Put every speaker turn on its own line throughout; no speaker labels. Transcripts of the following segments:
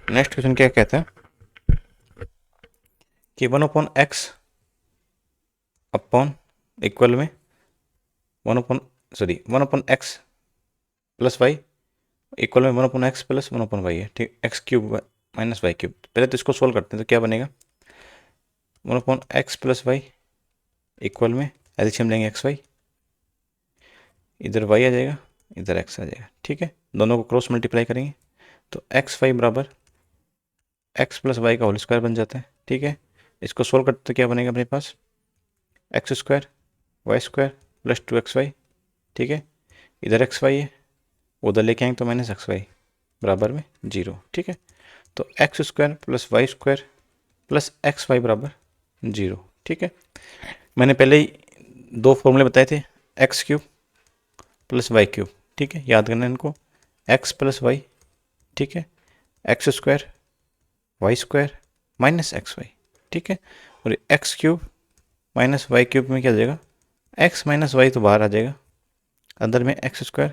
Next question क्या कहता है कि 1/x अपॉन इक्वल में 1/x प्लस वाई इक्वल में 1/x प्लस 1/y है, ठीक, X cube minus Y cube. पहले तो इसको सोल्व करते हैं, तो क्या बनेगा 1/x प्लस वाई इक्वल में एलसीएम लेंगे एक्स वाई, इधर वाई आ जाएगा इधर एक्स आ जाएगा, ठीक है। दोनों को क्रॉस मल्टीप्लाई करेंगे तो एक्स वाई बराबर एक्स प्लस वाई का होल स्क्वायर बन जाता है, ठीक है। इसको सोल्व करते तो क्या बनेगा अपने पास X square Y square plus 2xy, ठीक है। इधर एक्स वाई है, उधर लेके आएंगे तो माइनस एक्स वाई बराबर में 0, ठीक है। तो x square plus Y square plus X Y बराबर 0, ठीक है। मैंने पहले ही दो फॉर्मूले बताए थे, X cube plus Y cube, ठीक है, याद करना इनको, एक्स प्लस वाई, ठीक है, x square Y square minus X Y, ठीक है। और X cube minus Y cube में क्या हो जाएगा, एक्स माइनस वाई तो बाहर आ जाएगा, अंदर में X square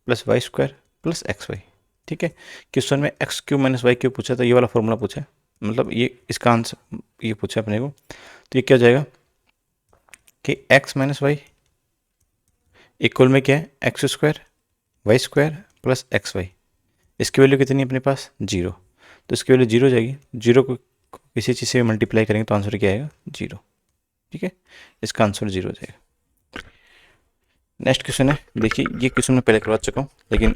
plus Y square plus X Y, ठीक है। क्वेश्चन में X cube minus Y cube पूछा, तो ये वाला फॉर्मूला पूछा है, मतलब ये इसका आंसर ये पूछा अपने को, तो ये क्या हो जाएगा कि एक्स माइनस वाई इक्वल में क्या है x square Y square plus X Y. इसकी वैल्यू कितनी है अपने पास 0, तो इसकी वैल्यू 0 हो जाएगी। 0 को किसी चीज़ से मल्टीप्लाई करेंगे तो आंसर क्या आएगा 0, ठीक है। इसका आंसर 0 हो जाएगा। नेक्स्ट क्वेश्चन है, देखिए ये क्वेश्चन मैं पहले करवा चुका हूँ, लेकिन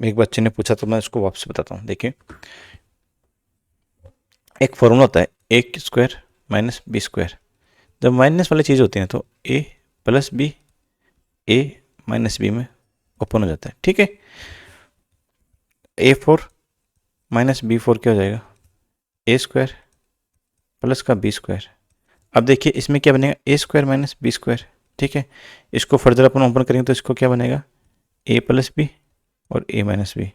एक बच्चे ने पूछा तो मैं उसको वापस बताता हूँ। देखिए एक फॉर्मूला होता है A square minus B square. जब माइनस वाली चीज़ होती है तो ए प्लस बी ए माइनस बी में ओपन हो जाता है, ठीक है। A4 माइनस B4 क्या हो जाएगा ए स्क्वायर प्लस का बी स्क्वायर। अब देखिए इसमें क्या बनेगा ए स्क्वायर माइनस बी स्क्वायर, ठीक है। इसको फर्दर अपन ओपन करेंगे तो इसको क्या बनेगा ए प्लस बी और ए माइनस बी,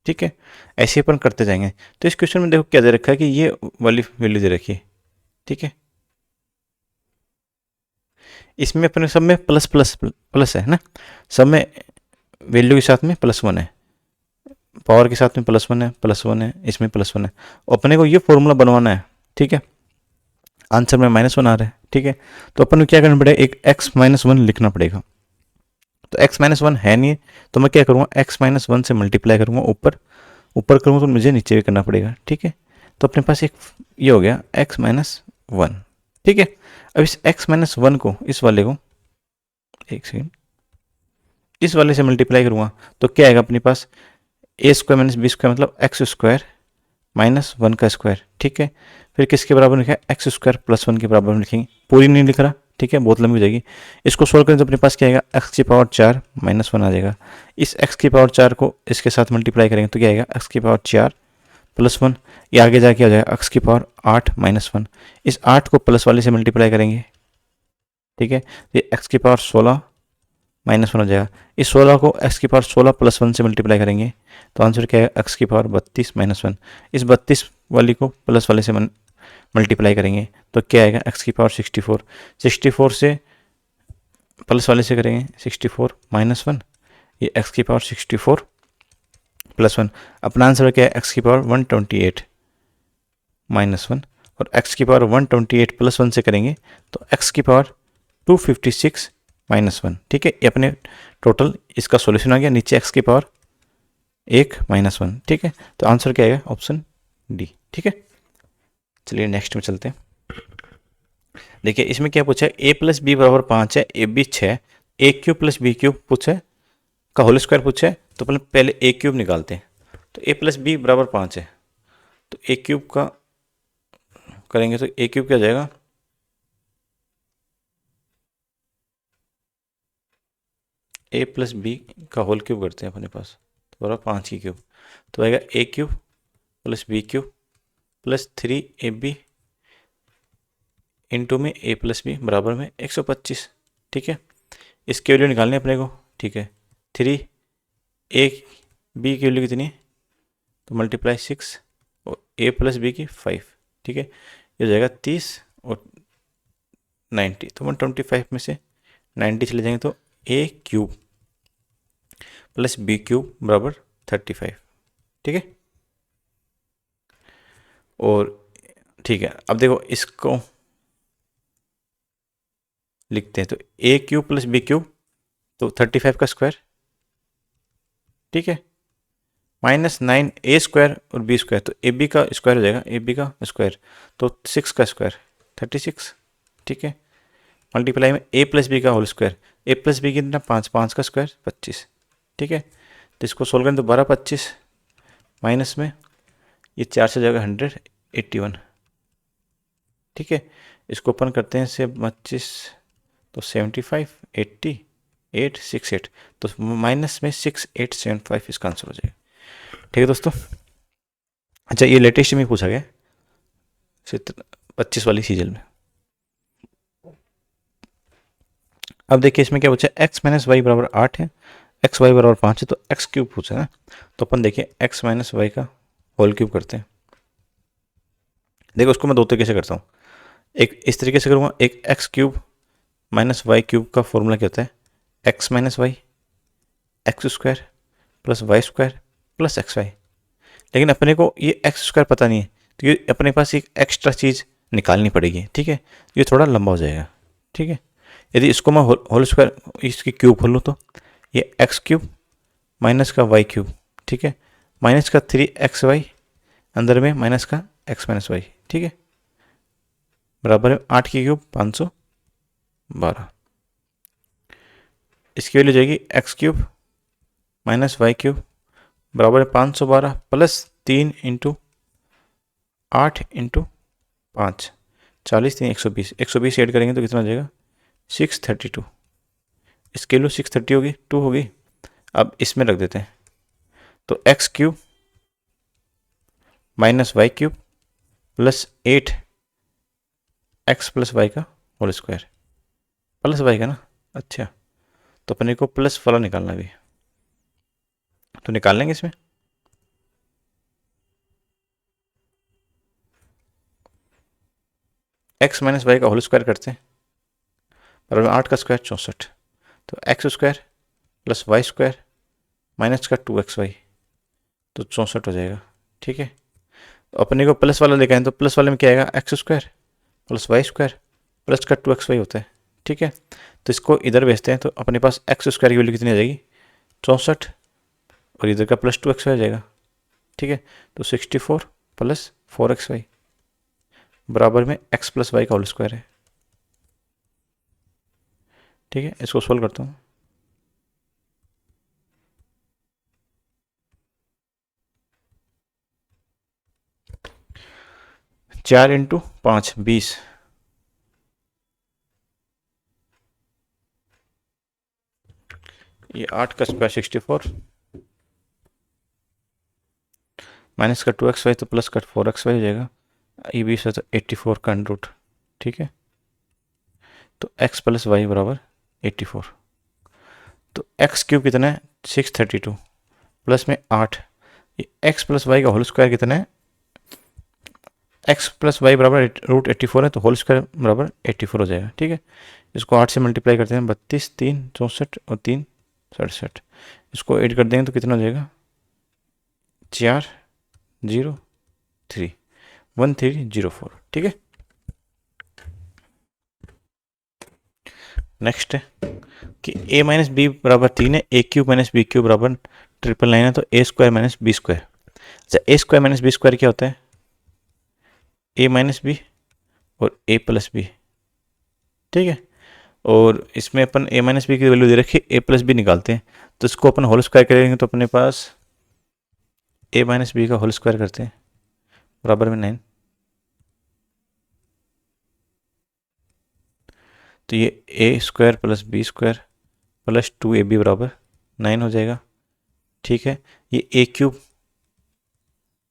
ठीक है। ऐसे अपन करते जाएंगे। तो इस क्वेश्चन में देखो क्या दे रखा है कि ये वाली वैल्यू दे रखी है, ठीक है। इसमें अपने सब में प्लस प्लस प्लस है ना, सब में वैल्यू के साथ में +1 है, पावर के साथ में +1 है, +1 है, इसमें +1 है। अपने को ये फॉर्मूला बनवाना है, ठीक है। आंसर में -1 आ रहा है, ठीक है। तो अपन को क्या करना पड़ेगा, एक x-1 लिखना पड़ेगा। तो x-1 है नहीं, तो मैं क्या करूँगा x-1 से मल्टीप्लाई करूँगा, ऊपर ऊपर करूँगा तो मुझे नीचे भी करना पड़ेगा, ठीक है। तो अपने पास एक ये हो गया x-1, ठीक है। अब इस x-1 को इस वाले को एक सेकेंड इस वाले से मल्टीप्लाई करूँगा तो क्या आएगा अपने पास ए स्क्वायर माइनस बी स्क्वायर मतलब एक्स स्क्वायर माइनस 1 का स्क्वायर, ठीक है। फिर किसके बराबर लिखा है एक्स स्क्वायर प्लस 1 के बराबर में लिखेंगे, पूरी नहीं लिख रहा, ठीक है, बहुत लंबी हो जाएगी। इसको सोल्व करें तो अपने पास क्या आएगा एक्स की पावर 4 -1 आ जाएगा। इस एक्स की पावर 4 को इसके साथ मल्टीप्लाई करेंगे तो क्या आएगा एक्स की पावर 4 +1, ये आगे जाके आ जाएगा एक्स की पावर 8 -1। इस 8 को प्लस वाले से मल्टीप्लाई करेंगे, ठीक है, ये एक्स की पावर 16 -1 हो जाएगा। इस 16 को एक्स की पावर 16 + 1 से मल्टीप्लाई करेंगे तो आंसर क्या है एक्स की पावर 32 -1। इस 32 वाली को प्लस वाले से मल्टीप्लाई करेंगे तो क्या आएगा एक्स की पावर 64। 64 से प्लस वाले से करेंगे 64 -1, ये एक्स की पावर 64 +1। अपना आंसर क्या है एक्स की पावर 128 -1, और एक्स की पावर 128 +1 से करेंगे तो एक्स की पावर 256 -1, ठीक है। ये अपने टोटल इसका सॉल्यूशन आ गया, नीचे एक्स की पावर 1 -1, ठीक है। तो आंसर क्या आएगा ऑप्शन डी, ठीक है। चलिए नेक्स्ट में चलते हैं। देखिए इसमें क्या पूछा है ए प्लस बी बराबर 5 है, A B 6, A cube plus B cube पूछा है का होल स्क्वायर पूछा है, तो पहले ए क्यूब निकालते हैं। तो ए प्लस बी बराबर 5 है, तो ए क्यूब का करेंगे तो ए क्यूब क्या हो जाएगा ए प्लस बी का होल क्यूब करते हैं अपने पास, तो बराबर 5 की क्यूब, तो आएगा A cube plus B cube plus 3ab into में ए प्लस बी बराबर में 125, ठीक है। इसकी वैल्यू निकालनी है अपने को, ठीक है। 3 ए बी की वैल्यू कितनी है तो मल्टीप्लाई 6 और ए प्लस बी की 5, ठीक है। ये हो जाएगा 30 और 90, तो 125 में से 90 चले जाएंगे तो ए क्यूब प्लस बी क्यूब बराबर 35, ठीक है। और ठीक है, अब देखो इसको लिखते हैं, तो ए क्यूब प्लस बी क्यूब, तो 35 का स्क्वायर, ठीक है, -9 ए स्क्वायर और बी स्क्वायर, तो ए बी का स्क्वायर हो जाएगा, ए बी का स्क्वायर, तो 6 का स्क्वायर 36, ठीक है, मल्टीप्लाई में ए प्लस बी का होल स्क्वायर, ए प्लस बी कितना 5, 5 का स्क्वायर 25, ठीक है, तो इसको सोल्व करें तो 12 25 माइनस में ये 4 से जाएगा 181, ठीक है, इसको ओपन करते हैं से 25, तो 75 80 8 6 8, तो माइनस में 6875 इसका आंसर हो जाएगा, ठीक है दोस्तों। अच्छा, ये लेटेस्ट में पूछा गया 25 वाली सीजन में। अब देखिए इसमें क्या पूछा है, x माइनस वाई बराबर 8 है, एक्स वाई बराबर 5 है, तो एक्स क्यूब पूछा है ना, तो अपन देखिए x माइनस वाई का होल क्यूब करते हैं। देखो उसको मैं दो तरीके से करता हूँ, एक इस तरीके से करूँगा, एक X cube minus Y cube का फॉर्मूला क्या होता है, X minus Y X square plus Y square plus X Y, लेकिन अपने को ये एक्स स्क्वायर पता नहीं है, तो ये अपने पास एक एक्स्ट्रा चीज़ निकालनी पड़ेगी, ठीक है, ये थोड़ा लंबा हो जाएगा, ठीक है, यदि इसको मैं होल स्क्वायर इसकी क्यूब खोल लूँ तो ये एक्स क्यूब माइनस का वाई क्यूब, ठीक है, माइनस का 3xy अंदर में माइनस का x माइनस वाई, ठीक है, बराबर है 8 की क्यूब 512, इसकी वैल्यू जाएगी X cube minus Y cube बराबर है 512 प्लस 3 इंटू 8 इंटू 5, 40 3 120, 120 ऐड करेंगे तो कितना हो जाएगा 632, इसकी वैल्यू 630 होगी, 2 होगी, अब इसमें रख देते हैं, तो X cube minus Y cube plus 8 X plus Y का होल स्क्वायर, प्लस वाई का ना, अच्छा, तो अपने को प्लस वाला निकालना भी, तो निकाल लेंगे इसमें, एक्स माइनस वाई का होल स्क्वायर करते हैं, बराबर 8 का स्क्वायर 64, तो x square plus Y square minus का 2xy, तो 64 हो जाएगा, ठीक है, तो अपने को प्लस वाला लेकर आए तो प्लस वाले में क्या आएगा, x square plus Y square plus का 2xy होता है, ठीक है, तो इसको इधर भेजते हैं, तो अपने पास एक्स स्क्वायर की वैल्यू कितनी आ जाएगी 64, और इधर का प्लस 2xy आ जाएगा, ठीक है, तो 64 प्लस 4xy बराबर में x प्लस वाई का होल स्क्वायर है, ठीक है, इसको सोल्व करता हूँ, चार इंटू 5 20, ये 8 का स्क्वायर 64 माइनस का 2xy, तो प्लस का 4xy हो जाएगा, ये 20 है तो 84 का अंडर रूट, ठीक है, तो x प्लस वाई बराबर 84, तो एक्स क्यूब कितना है 632 प्लस में 8, ये एक्स प्लस वाई का होल स्क्वायर कितना है, एक्स प्लस वाई बराबर √84 है, तो होल स्क्वायर बराबर 84 हो जाएगा, ठीक है, इसको 8 से मल्टीप्लाई करते हैं, 32 3 64 और 3 67, इसको ऐड कर देंगे तो कितना हो जाएगा 403 1304, ठीक है। नेक्स्ट है कि a माइनस बी बराबर 3 है, ए क्यूब माइनस बी क्यूब बराबर 999 है, तो A square minus B square, अच्छा ए स्क्वायर माइनस बी स्क्वायर क्या होता है, ए माइनस बी और ए प्लस बी, ठीक है, और इसमें अपन ए माइनस बी की वैल्यू दे रखी है, ए प्लस बी निकालते हैं, तो इसको अपन होल स्क्वायर करेंगे तो अपने पास ए माइनस बी का होल स्क्वायर करते हैं बराबर में 9, तो ये A square plus B square plus 2ab बराबर 9 हो जाएगा, ठीक है, ये A cube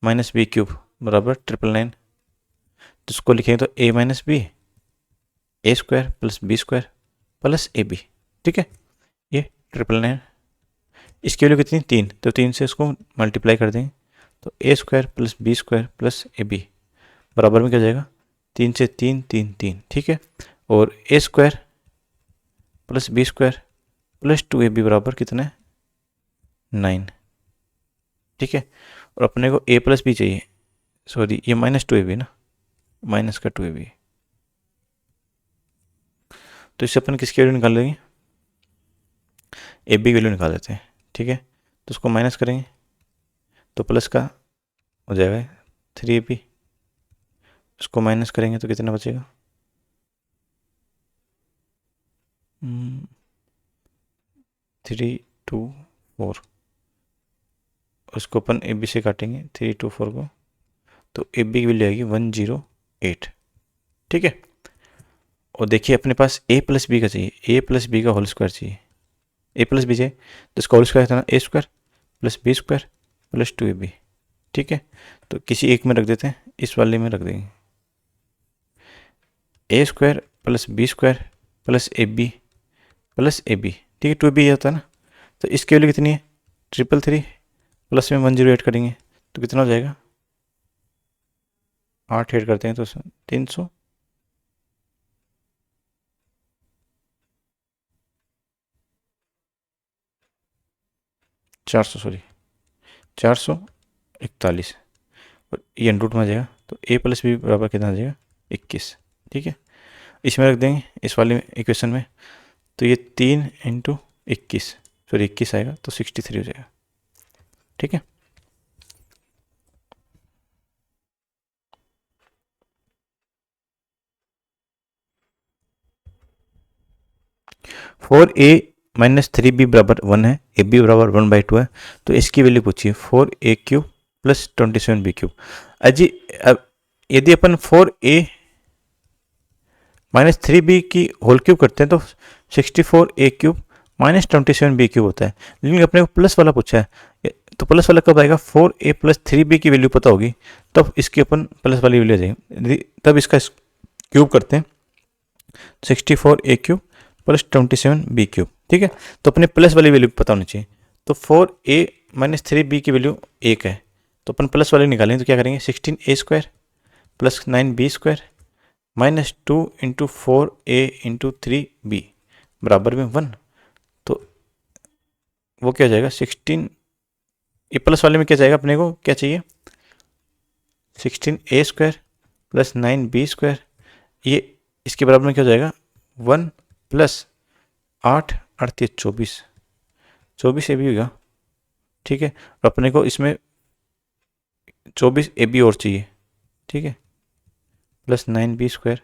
minus B cube बराबर 999, तो इसको लिखेंगे तो A minus B A square plus B square plus A B, ठीक है, ये 999, इसकी वैल्यू कितनी 3, तो 3 से इसको मल्टीप्लाई कर देंगे, तो A square plus B square plus A B बराबर में क्या जाएगा 3 से 3 3 3, ठीक है, और A square plus B square plus 2ab बराबर कितना है 9, ठीक है, और अपने को a प्लस बी चाहिए सॉरी ये -2ab ना, माइनस का 2ab, तो इससे अपन किसकी वैल्यू निकाल लेंगे, ab की वैल्यू निकाल देते हैं, ठीक है। तो उसको माइनस करेंगे तो प्लस का हो जाएगा 3ab, उसको माइनस करेंगे तो कितना बचेगा, 3 2 4, उसको अपन ab से काटेंगे 3 2 4 को, तो ab की वैल्यू आएगी 108, ठीक है। और देखिए अपने पास a प्लस बी का चाहिए, a प्लस बी का होल स्क्वायर चाहिए, a प्लस बी चाहिए तो इसका होल स्क्वायर था ना a square plus B square plus 2ab, ठीक है। तो किसी एक में रख देते हैं, इस वाले में रख देंगे a square plus B square plus ab plus ab, ठीक है, 2ab ये होता है ना। तो इसकी वैल्यू कितनी है, 333 प्लस में 108 करेंगे तो कितना हो जाएगा, 8 ऐड करते हैं तो 300, 400 सॉरी 441, और ये अंडरूट में आ जाएगा तो a प्लस बी बराबर कितना आ जाएगा 21, ठीक है। इसमें रख देंगे इस वाले इक्वेशन में, तो ये 3 × 21 सॉरी 21 आएगा तो 63 हो जाएगा, ठीक है। फोर ए माइनस 3b बराबर 1 है, ए बी बराबर 1/2 है, तो इसकी वैल्यू पूछिए 4a³ प्लस 27b³। अजी अब यदि अपन 4a माइनस 3b की होल क्यूब करते हैं तो 64a³ माइनस 27b³ होता है, लेकिन अपने को प्लस वाला पूछा है, तो प्लस वाला कब आएगा, 4a प्लस 3b की वैल्यू पता होगी तब इसकी अपन प्लस वाली वैल्यू आ जाएगी, तब इसका क्यूब करते हैं 64a³ प्लस 27b³, ठीक है। तो अपने प्लस वाली वैल्यू पता होनी चाहिए, तो 4a माइनस 3b की वैल्यू 1 है, तो अपन प्लस वाले निकालेंगे तो क्या करेंगे 16a² plus 9b² minus 2 × 4a × 3b बराबर में 1, तो वो क्या हो जाएगा 16, ये प्लस वाले में क्या जाएगा, अपने को क्या चाहिए 16a² प्लस 9b², ये इसके बराबर में क्या हो जाएगा 1 प्लस 8 38 24 ए बी होगा, ठीक है। और अपने को इसमें 24 ए बी और चाहिए, ठीक है, plus 9b²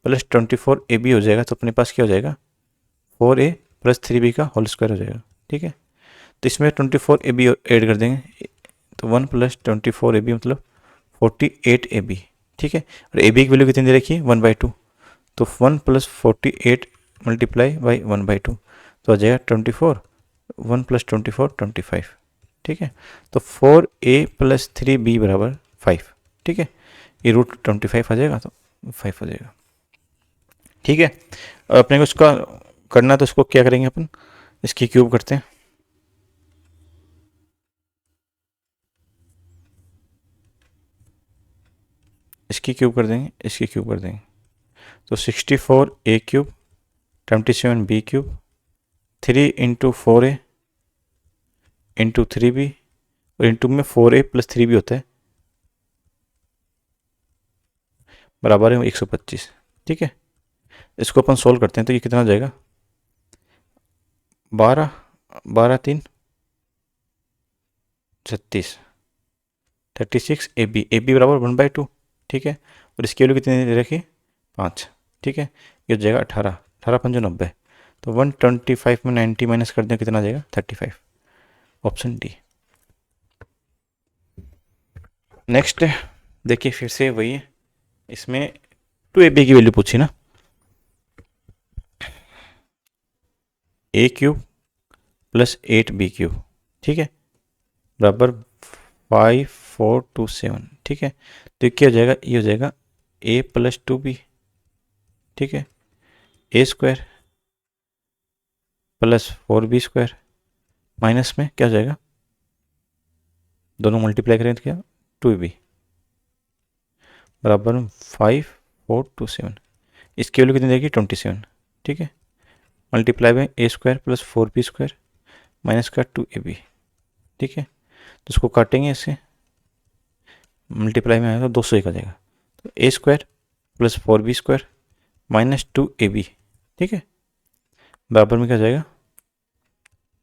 plus 24 A B हो जाएगा, तो अपने पास क्या हो जाएगा 4a प्लस 3b का होल स्क्वायर हो जाएगा, ठीक है। तो इसमें 24 ए बी ऐड कर देंगे तो 1 प्लस 24 ए बी मतलब 48 ए बी, ठीक है। और ए बी की वैल्यू कितनी दे रखी है 1/2, तो 1 प्लस 48 मल्टीप्लाई बाई 1/2 तो आ जाएगा 24, 1 प्लस 24 25, ठीक है। तो 4a प्लस 3b बराबर 5, ठीक है, ये रूट 25 आ जाएगा तो 5 हो जाएगा, ठीक है। और अपने को इसका करना तो इसको क्या करेंगे अपन, इसकी क्यूब करते हैं, इसकी क्यूब कर देंगे, इसकी क्यूब कर देंगे, तो 64a³ 27b³ 3 × 4a × 3b और इंटू में 4a प्लस 3b होता है बराबर है 125, ठीक है। इसको अपन सोल्व करते हैं तो ये कितना हो जाएगा 12 12 3 36 36 ए बी बराबर 1/2, ठीक है। और इसकी वैल्यू कितनी दे रखी 5, ठीक है, ये हो जाएगा 18 18 5 90, तो 125 में 90 माइनस कर दें कितना आ जाएगा 35, ऑप्शन डी। नेक्स्ट देखिए फिर से वही है, इसमें 2ab की वैल्यू पूछी ना, a³ प्लस 8b³, ठीक है, बराबर 5427, ठीक है। तो क्या हो जाएगा, ये हो जाएगा a प्लस 2b, ठीक है, a² प्लस 4b² माइनस में क्या हो जाएगा, दोनों मल्टीप्लाई करें तो क्या 2ab बराबर 5427, इसकी वैल्यू कितनी देगी 27, ठीक है, multiply by a² plus 4b² minus का 2ab, ठीक है। तो इसको काटेंगे इससे मल्टीप्लाई में आएगा तो 201 आ जाएगा। तो A square plus 4b square minus 2ab, ठीक है, बराबर में क्या जाएगा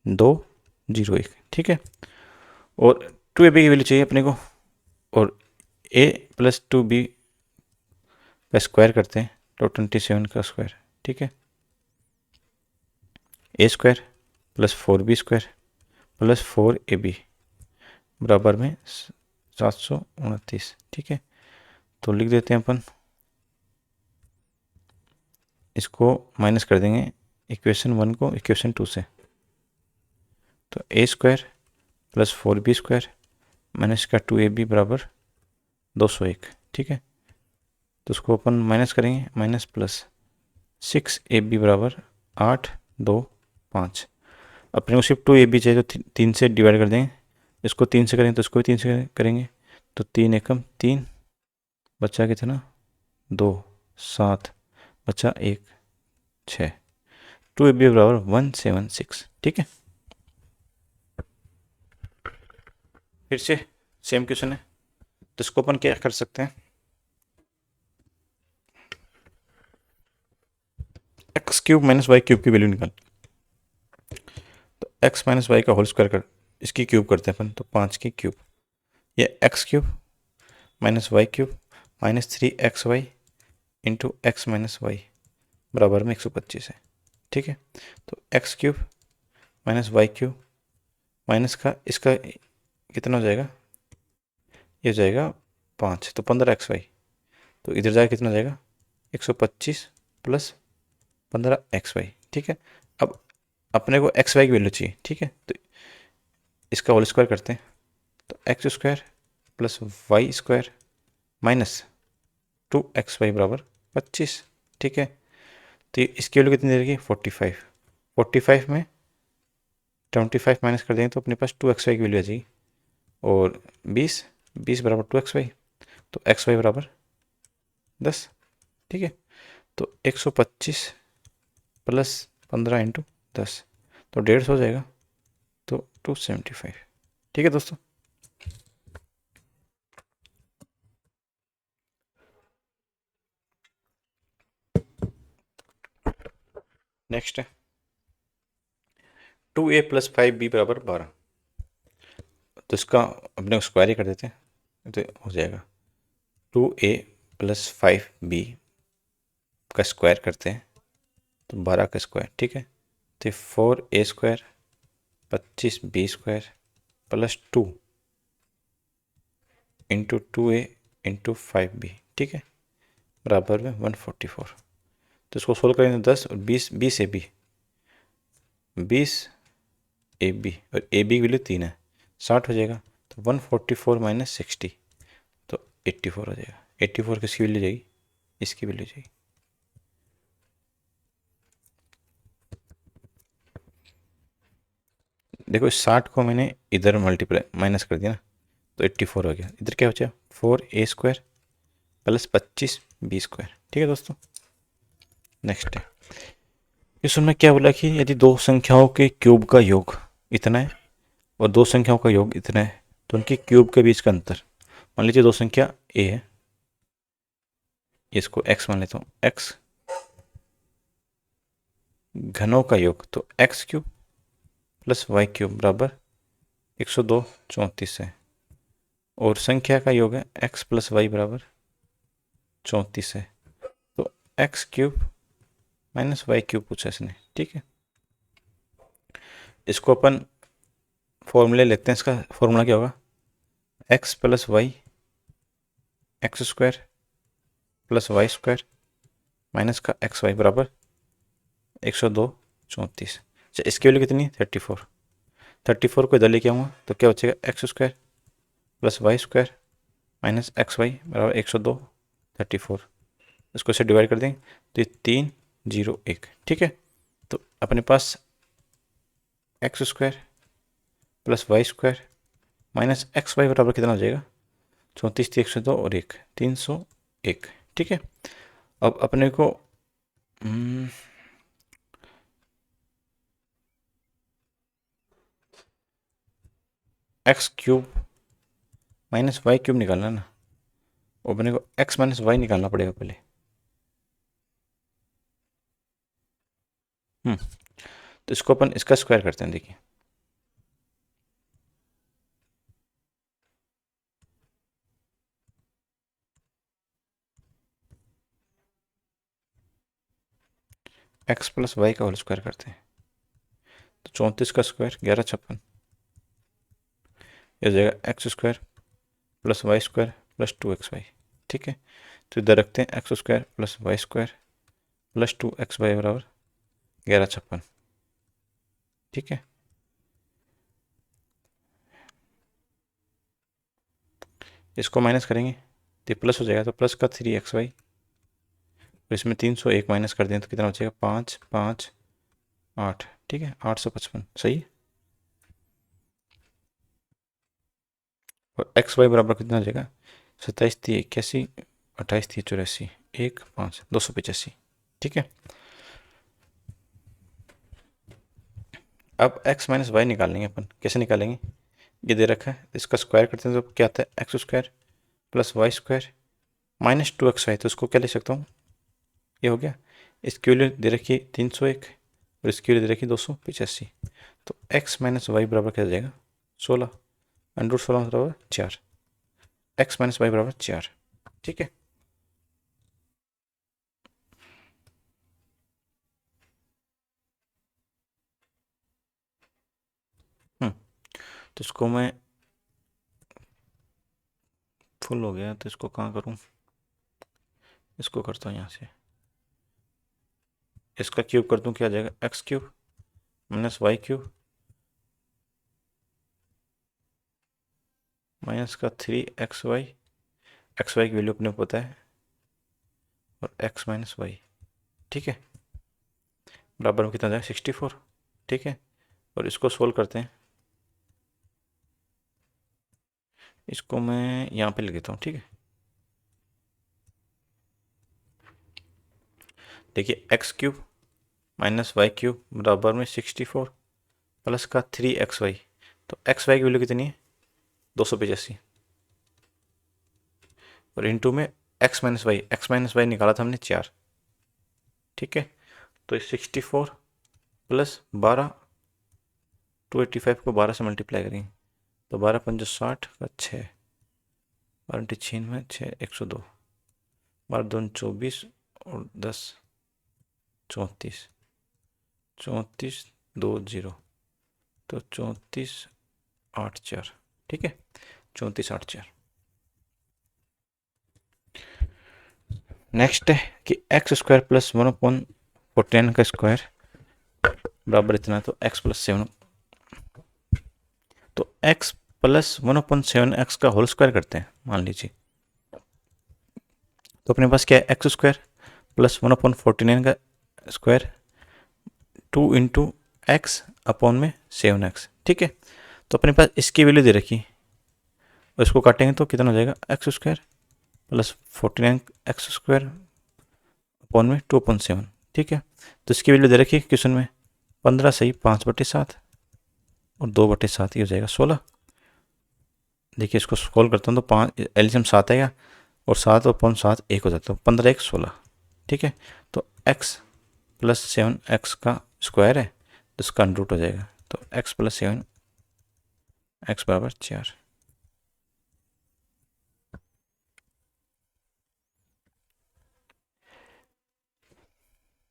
201, ठीक है। और 2ab की वैल्यू चाहिए अपने को, और a प्लस 2b का स्क्वायर करते हैं तो 27 का स्क्वायर, ठीक है। A square plus 4b square plus 4ab बराबर में 729, ठीक है। तो लिख देते हैं अपन, इसको माइनस कर देंगे इक्वेशन 1 को इक्वेशन 2 से। तो A square plus 4b square minus का 2ab बराबर 201, ठीक है। तो उसको अपन माइनस करेंगे, माइनस प्लस 6ab बराबर 8 2 5। अपने को सिर्फ 2ab चाहिए तो 3 से डिवाइड कर देंगे, इसको 3 से करेंगे तो इसको भी 3 से करेंगे। तो 3 एकम 3, बचा कितना 2, 7 बचा 1 6, 2ab बराबर 176, ठीक है। फिर से सेम क्वेश्चन है, तो इसको अपन क्या कर सकते हैं, X cube minus Y cube की वैल्यू निकाल। तो एक्स माइनस वाई का होल स्क्वायर कर, इसकी क्यूब करते हैं अपन, तो 5 की क्यूब, ये X cube minus Y cube minus 3xy into X minus Y बराबर में 125 है, ठीक है। तो X cube minus Y cube minus का इसका कितना हो जाएगा, ये हो जाएगा 5, तो 15xy। तो इधर जाएगा कितना हो जाएगा 125 प्लस 15xy, ठीक है। अब अपने को xy की वैल्यू चाहिए, ठीक है। तो इसका होल स्क्वायर करते हैं, तो x square plus Y square minus 2xy बराबर 25, ठीक है। तो इसकी वैल्यू कितनी दे रही है 45, 45 में 25 माइनस कर देंगे तो अपने पास 2xy की वैल्यू आ जाएगी, और 20 20 बराबर 2xy, तो xy बराबर 10, ठीक है। तो 125 प्लस 15 इंटू 10, तो 150 हो जाएगा, तो 275, ठीक है दोस्तों। नेक्स्ट है 2a प्लस 5b बराबर 12। तो इसका अपने स्क्वायर ही कर देते हैं, तो हो जाएगा 2a प्लस 5b का स्क्वायर करते हैं तो 12 का स्क्वायर, ठीक है। तो 4a square 25b square plus 2 into 2a into 5b, ठीक है, बराबर में 144। तो इसको सोल्व करेंगे तो 10 और 20, 20 ab 20 ab और ab की वैल्यू 3 है, 60 हो जाएगा। तो 144 माइनस 60, तो 84 हो जाएगा। 84 किसकी वैल्यू जाएगी, इसकी वैल्यू जाएगी। देखो इस 60 को मैंने इधर मल्टीप्लाई माइनस कर दिया ना, तो 84 हो गया। इधर क्या बचा 4a square plus 25b square, ठीक है दोस्तों। नेक्स्ट है, इसमें में क्या बोला कि यदि दो संख्याओं के क्यूब का योग इतना है और दो संख्याओं का योग इतना है तो उनके क्यूब के बीच का अंतर, मान लीजिए दो संख्या a है, इसको x मान लेता हूँ, x घनों का योग, तो X cube plus Y cube बराबर 102 34 है, और संख्या का योग है x प्लस वाई बराबर 34 है। तो X cube minus Y cube पूछा इसने, ठीक है। इसको अपन फॉर्मूले लेते हैं, इसका फॉर्मूला क्या होगा, X plus Y X square plus Y square minus का एक्स वाई बराबर 102 34। अच्छा, इसकी वैल्यू कितनी है 34, 34 को इधर लेके आऊँगा तो क्या बचेगा X square plus Y square minus X Y बराबर 102 34। इसको से डिवाइड कर देंगे तो ये 301, ठीक है। तो अपने पास X square plus Y square minus X Y बराबर कितना हो जाएगा 34 थी 102 और 1 301, ठीक है। अब अपने को X cube minus Y cube निकालना ना, अपने को x माइनस वाई निकालना पड़ेगा पहले। तो इसको अपन इसका स्क्वायर करते हैं। देखिए x प्लस वाई का होल स्क्वायर करते हैं। तो 34 का स्क्वायर 1156, ये हो जाएगा x square plus Y square plus 2xy। ठीक है, तो इधर रखते हैं X square plus Y square plus 2xy बराबर 1156। ठीक है, इसको माइनस करेंगे तो प्लस हो जाएगा, तो प्लस का 3xy, तो इसमें 301 माइनस कर दें तो कितना बचेगा 5 5 8। ठीक है, 855 सही है। और एक्स वाई बराबर कितना हो जाएगा 27 3 81, 28 3 84, 1 5 285। ठीक है, अब x माइनस वाई निकालेंगे अपन। कैसे निकालेंगे, ये दे रखा है, इसका स्क्वायर करते हैं तो क्या आता है x square plus Y square minus 2xy। तो उसको क्या ले सकता हूँ, ये हो गया। इसकी वैल्यू दे रखी है 301 और इसकी वैल्यू दे रखी है 285। तो x माइनस वाई बराबर क्या हो जाएगा 16, अंडर 16 बराबर 4, x माइनस वाई बराबर 4। ठीक है, तो इसको मैं फुल हो गया, तो इसको कहाँ करूँ, इसको करता हूँ यहाँ से, इसका क्यूब कर दूँ, क्या आ जाएगा x cube minus Y cube minus का 3xy, xy की वैल्यू अपने को पता है, और x माइनस वाई। ठीक है, बराबर में कितना जाएगा 64। ठीक है, और इसको सोल्व करते हैं, इसको मैं यहाँ पे लिख देता हूँ। ठीक है, देखिए X cube minus Y cube बराबर में 64 प्लस का 3xy। तो xy की वैल्यू कितनी है 285, और इंटू में x माइनस वाई निकाला था हमने 4। ठीक है, तो 64 प्लस 12, 285 को 12 से मल्टीप्लाई करेंगे तो 12 पंजे 60 का 6, 12 96 6 102, 12 2 24 और 10 34, 34 2 0, तो 34 8 4। ठीक है, 34 8 4। नेक्स्ट है कि एक्स स्क्वायर प्लस 1/49 का स्क्वायर बराबर इतना, तो एक्स प्लस 7, तो x प्लस 1/7 का होल स्क्वायर करते हैं मान लीजिए। तो अपने पास क्या है एक्स स्क्वायर प्लस 1/49 का स्क्वायर 2 इंटू एक्स अपॉन में 7x। ठीक है, तो अपने पास इसकी वैल्यू दे रखी, और इसको काटेंगे तो कितना हो जाएगा x square plus 49 x square upon में 2/7। ठीक है, तो इसकी वैल्यू दे रखी है क्वेश्चन में 15 सही 5/7 और 2/7, ये हो जाएगा 16। देखिए इसको सोल्व करता हूँ तो 5 एलसीएम 7 आएगा, और 7/7 1 हो जाता है, 15 1 16। ठीक है, तो x प्लस 7x का स्क्वायर है तो इसका अंडर रूट हो जाएगा, तो x प्लस 7 x बराबर 4।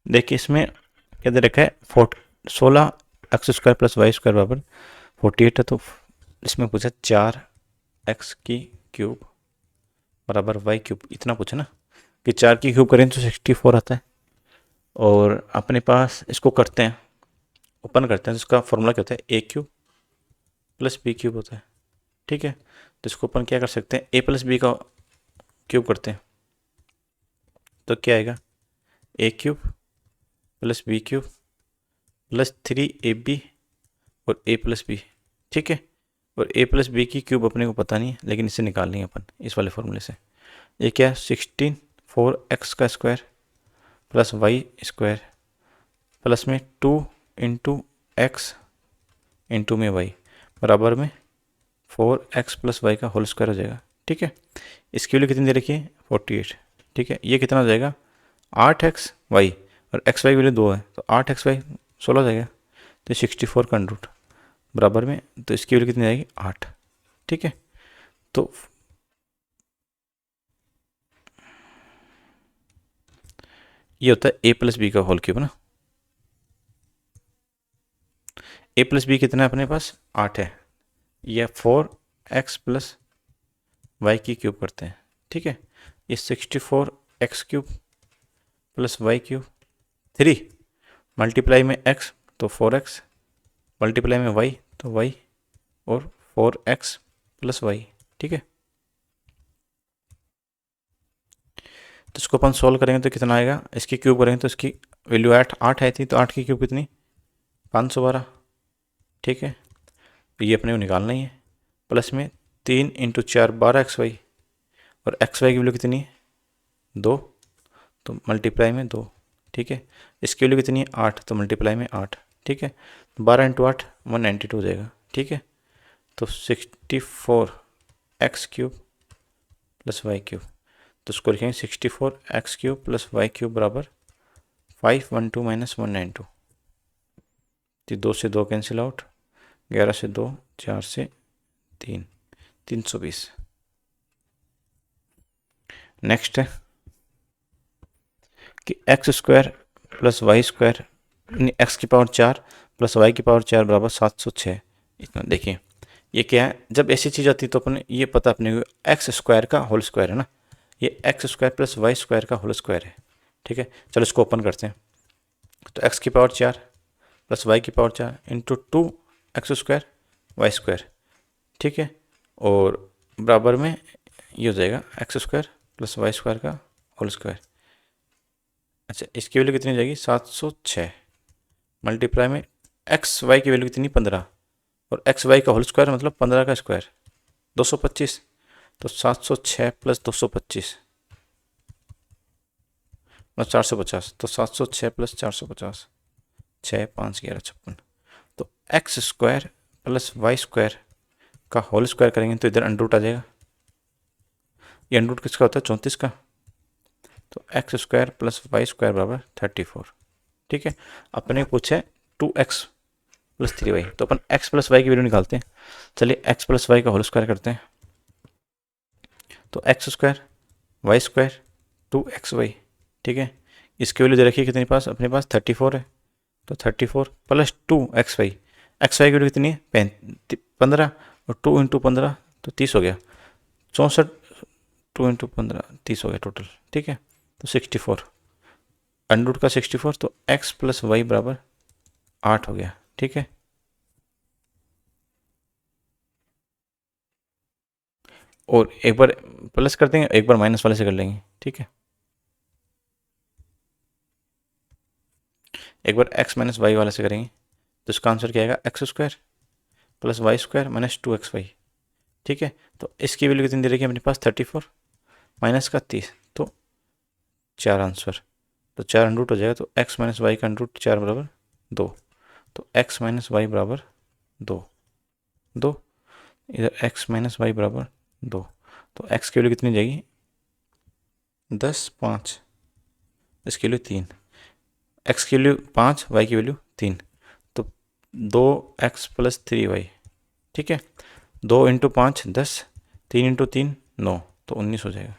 देखिए इसमें क्या दे रखा है 16 X square plus Y square बराबर 48 है, तो इसमें पूछा 4x की क्यूब बराबर वाई क्यूब, इतना पूछा ना, कि 4 की क्यूब करें तो 64 आता है। और अपने पास इसको करते हैं, ओपन करते हैं, तो इसका फॉर्मूला क्या होता है ए क्यूब प्लस बी क्यूब होता है। ठीक है, तो इसको अपन क्या कर सकते हैं ए प्लस बी का क्यूब करते हैं, तो क्या आएगा A cube plus B cube plus 3ab और ए प्लस बी। ठीक है, और ए प्लस बी की क्यूब अपने को पता नहीं है, लेकिन इसे निकाल लेंगे अपन इस वाले फॉर्मूले से। ये क्या है 16 4x का square plus Y square plus में 2 इंटू एक्स इंटू में वाई बराबर में 4x प्लस वाई का होल स्क्वायर हो जाएगा। ठीक है। इसकी वैल्यू कितनी दे रखी है 48, ठीक है। ये कितना हो जाएगा 8xy, और xy की वैल्यू 2 है तो 8xy 16 हो जाएगा, तो 64 का अंडर रूट बराबर में, तो इसकी वैल्यू कितनी आएगी 8, ठीक है। तो ये होता है a प्लस बी का होल क्यूब ना। a प्लस बी कितना है अपने पास 8 है, यह 4x प्लस वाई की क्यूब करते हैं, ठीक है। ये 64x cube plus Y cube 3 multiply में x तो 4x, मल्टीप्लाई में y तो y, और 4x प्लस वाई, ठीक है। तो इसको अपन सोल्व करेंगे तो कितना आएगा, इसकी क्यूब करेंगे तो इसकी वैल्यू 8 आई थी, तो 8 की क्यूब कितनी 512, ठीक है। तो ये अपने को निकालना ही है। प्लस में 3 इंटू 4 12xy, और xy की वैल्यू कितनी है 2, तो मल्टीप्लाई में 2, ठीक है। इसकी वैल्यू कितनी है 8, तो मल्टीप्लाई में 8, ठीक है। 12 इंटू 8 192 हो जाएगा, ठीक है। तो 64x cube plus Y cube, तो उसको लिखेंगे 64x cube plus Y cube बराबर 512 माइनस 192, तो 2 से 2 कैंसिल आउट, 11 से 2, 4 से 3, 320। नेक्स्ट है कि x square plus Y square, x की पावर 4 प्लस वाई की पावर 4 बराबर 706। इतना देखिए ये क्या है, जब ऐसी चीज़ आती है तो अपने ये पता अपने को एक्स स्क्वायर का होल स्क्वायर है ना, ये x square plus Y square का होल स्क्वायर है, ठीक है। चलो इसको ओपन करते हैं। तो एक्स की पावर 4 प्लस वाई की power 4 into 2 x square Y square, ठीक है, और बराबर में ये हो जाएगा x square plus Y square का होल स्क्वायर। अच्छा इसकी वैल्यू कितनी हो जाएगी 706, मल्टीप्लाई में एक्स वाई की वैल्यू कितनी 15, और एक्स वाई का होल स्क्वायर मतलब 15 का स्क्वायर 225, तो 706 प्लस 225 प्लस 450, तो 706 प्लस 450 6 5 11 56, तो x square plus Y square का होल स्क्वायर करेंगे तो इधर अंडर रूट आ जाएगा। ये अंडर रूट किसका होता है 34 का, तो x square plus Y square बराबर 34, ठीक है। अपने पूछे 2x प्लस 3y, तो अपन x प्लस वाई की वैल्यू निकालते हैं। चलिए x प्लस वाई का होल स्क्वायर करते हैं, तो x square Y square 2xy, ठीक है। इसकी वैल्यू दे रखी है कितने पास अपने पास 34 है, तो 34 प्लस 2xy, xy की वैल्यू कितनी है 15, और 2 इंटू 15 तो 30 हो गया, 64, 2 इंटू 15 30 हो गया टोटल, ठीक है। तो 64 अंडर रूट का 64, तो x प्लस वाई बराबर 8 हो गया, ठीक है। और एक बार प्लस कर देंगे, एक बार माइनस वाले से कर लेंगे, ठीक है। एक बार x माइनस वाई वाले से करेंगे तो इसका आंसर क्या आएगा x square plus Y square minus 2xy, ठीक है। तो इसकी वैल्यू कितनी दे रही है अपने पास 34 माइनस का 30, तो 4 आंसर, तो 4 अंडर रूट हो जाएगा, तो x माइनस वाई का अंडर रूट 4 बराबर 2, तो x माइनस वाई बराबर 2, 2, इधर x माइनस वाई बराबर 2, तो x की वैल्यू कितनी जाएगी 10 5, इसकी वैल्यू 3, x की वैल्यू 5 y की वैल्यू 3, तो 2x प्लस 3y, ठीक है। 2 इंटू 5 10, 3 इंटू 3 9, तो 19 हो जाएगा।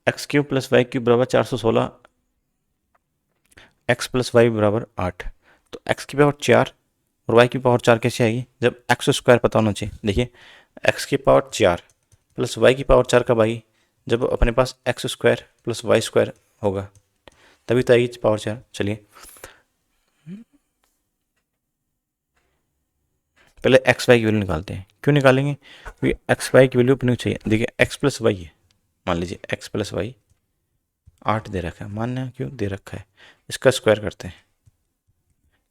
X cube plus Y cube बराबर 416, एक्स प्लस वाई बराबर 8, तो एक्स की पावर 4 और वाई की पावर 4 कैसे आएगी, जब एक्स स्क्वायर पता होना चाहिए। देखिए एक्स की पावर 4 प्लस वाई की पावर 4 कब आएगी, जब अपने पास X square plus Y square होगा, तभी तो आएगी पावर 4। चलिए पहले एक्स वाई की वैल्यू निकालते हैं। क्यों निकालेंगे, क्योंकि एक्स वाई की वैल्यू अपने को चाहिए। देखिए एक्स प्लस वाई है, मान लीजिए एक्स प्लस वाई 8 दे रखा है, मानना क्यों दे रखा है, इसका स्क्वायर करते हैं,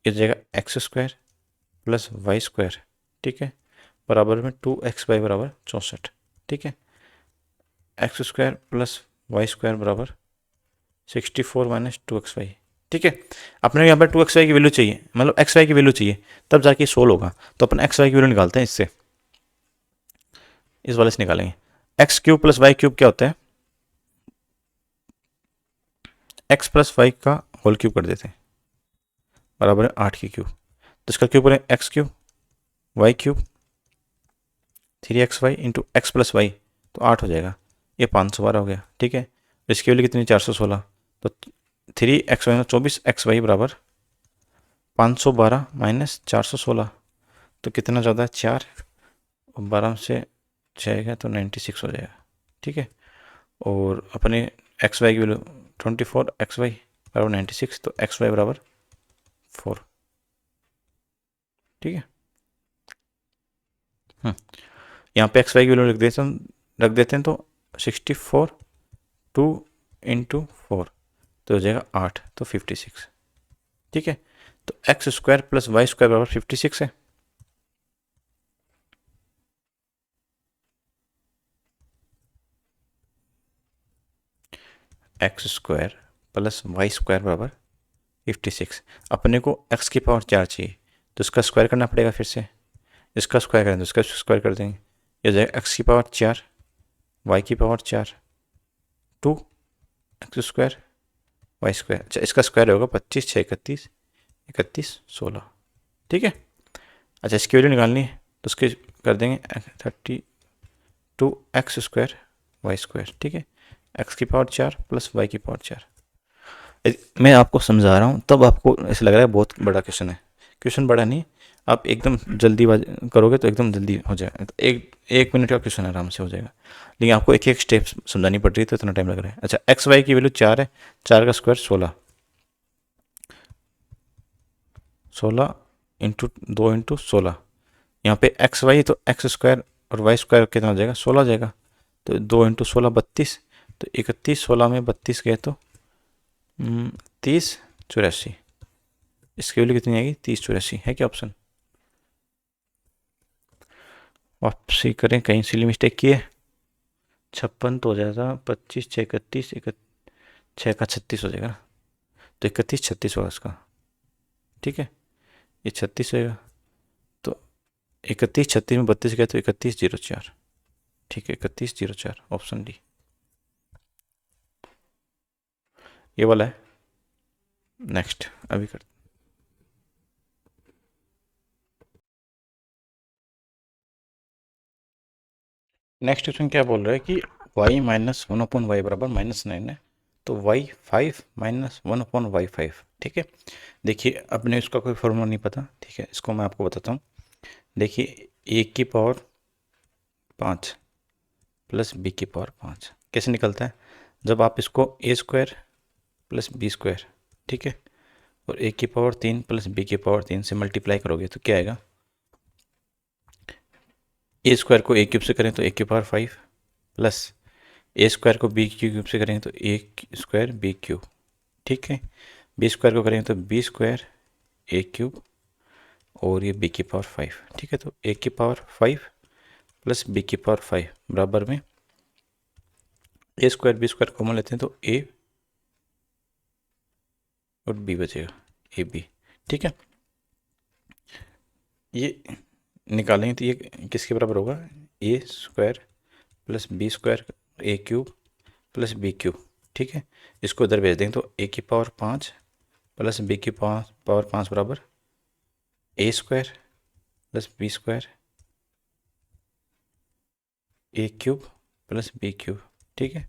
इस जगह x square plus Y square, ठीक है, बराबर में 2xy बराबर 64, ठीक है। X square plus Y square बराबर 64 माइनस 2xy, ठीक है। अपने यहाँ पर 2xy की वैल्यू चाहिए, मतलब xy की वैल्यू चाहिए, तब जाके सोल्व होगा। तो अपन xy की वैल्यू निकालते हैं इससे, इस वाले से निकालेंगे। X cube plus Y cube क्या होता है, एक्स प्लस वाई का होल क्यूब कर देते हैं, बराबर है 8 की क्यूब। तो इसका क्यूब करें x cube y cube 3xy into x plus y, तो 8 हो जाएगा, ये 512 हो गया। ठीक है, इसकी वैल्यू कितनी 416, तो 3xy में 24xy बराबर 512 माइनस 416, तो कितना ज़्यादा है 4, 12 से जाएगा तो 96 हो जाएगा। ठीक है, और अपने एक्स वाई की वैल्यू 24xy बराबर 96, तो xy बराबर 4। ठीक है, यहाँ पे xy की वैल्यू रख देते हैं तो 64 2 इंटू 4, तो हो जाएगा 8, तो 56। ठीक है, तो x square plus Y square बराबर 56 है। X square plus Y square बराबर 56। अपने को x की पावर 4 चाहिए, तो इसका स्क्वायर करना पड़ेगा फिर से, इसका स्क्वायर करें तो इसका स्क्वायर कर देंगे, ये हो जाएगा x की पावर 4 y की power 4 2 x square Y square. अच्छा, इसका स्क्वायर होगा 25 6 31 31 16। ठीक है, अच्छा इसकी वैल्यू निकालनी है तो उसके कर देंगे 32x² y²। ठीक है, x की पावर 4 प्लस y की पावर 4। मैं आपको समझा रहा हूँ तब आपको ऐसा लग रहा है बहुत बड़ा क्वेश्चन है। क्वेश्चन बड़ा नहीं, आप एकदम जल्दी करोगे तो एकदम जल्दी हो जाएगा, तो एक मिनट का क्वेश्चन आराम से हो जाएगा, लेकिन आपको एक एक स्टेप समझानी पड़ रही है तो इतना टाइम लग रहा है। अच्छा, एक्स वाई की वैल्यू 4 है, 4 का स्क्वायर 16 इंटू 2 इंटू 16, यहाँ पे एक्स वाई तो एक्स स्क्वायर और वाई स्क्वायर कितना हो जाएगा 16 हो जाएगा, तो 2 इंटू 16 32, तो 31 16 में 32 गए तो 30 84, इसकी वैल्यू कितनी आएगी 30 84 है क्या ऑप्शन। वापसी करें, कहीं सिली मिस्टेक की है, 56 तो हो जाएगा 25 6 31 6 का 36 हो जाएगा, तो 31 36 होगा इसका। ठीक है, ये 36 होगा, तो 31 36 में 32 गया तो 3104। ठीक है, 3104 ऑप्शन डी ये वाला है। नेक्स्ट अभी कर, नेक्स्ट क्वेश्चन क्या बोल रहा है कि y माइनस 1/y बराबर -9 है, तो y 5 माइनस 1/y5। ठीक है, देखिए अपने इसका कोई फॉर्मूला नहीं पता, ठीक है, इसको मैं आपको बताता हूँ। देखिए a की पावर 5 प्लस b की पावर 5 कैसे निकलता है, जब आप इसको a² प्लस b², ठीक है, और a की पावर 3 प्लस b की पावर 3 से मल्टीप्लाई करोगे तो क्या आएगा, a² को a³ से करें तो a की पावर 5 प्लस a² को b³ से करेंगे तो a² b³। ठीक है, b² को करेंगे तो b² a³ और ये b की पावर 5। ठीक है, तो a की पावर 5 प्लस b की पावर 5 बराबर में a² b² कॉमन लेते हैं तो a और b बचेगा ए बी। ठीक है, ये निकालेंगे तो ये किसके बराबर होगा, a² plus b² a³ plus b³। ठीक है, इसको इधर भेज देंगे तो a की पावर 5 प्लस b की पावर 5 बराबर a² plus b² a³ plus b³। ठीक है,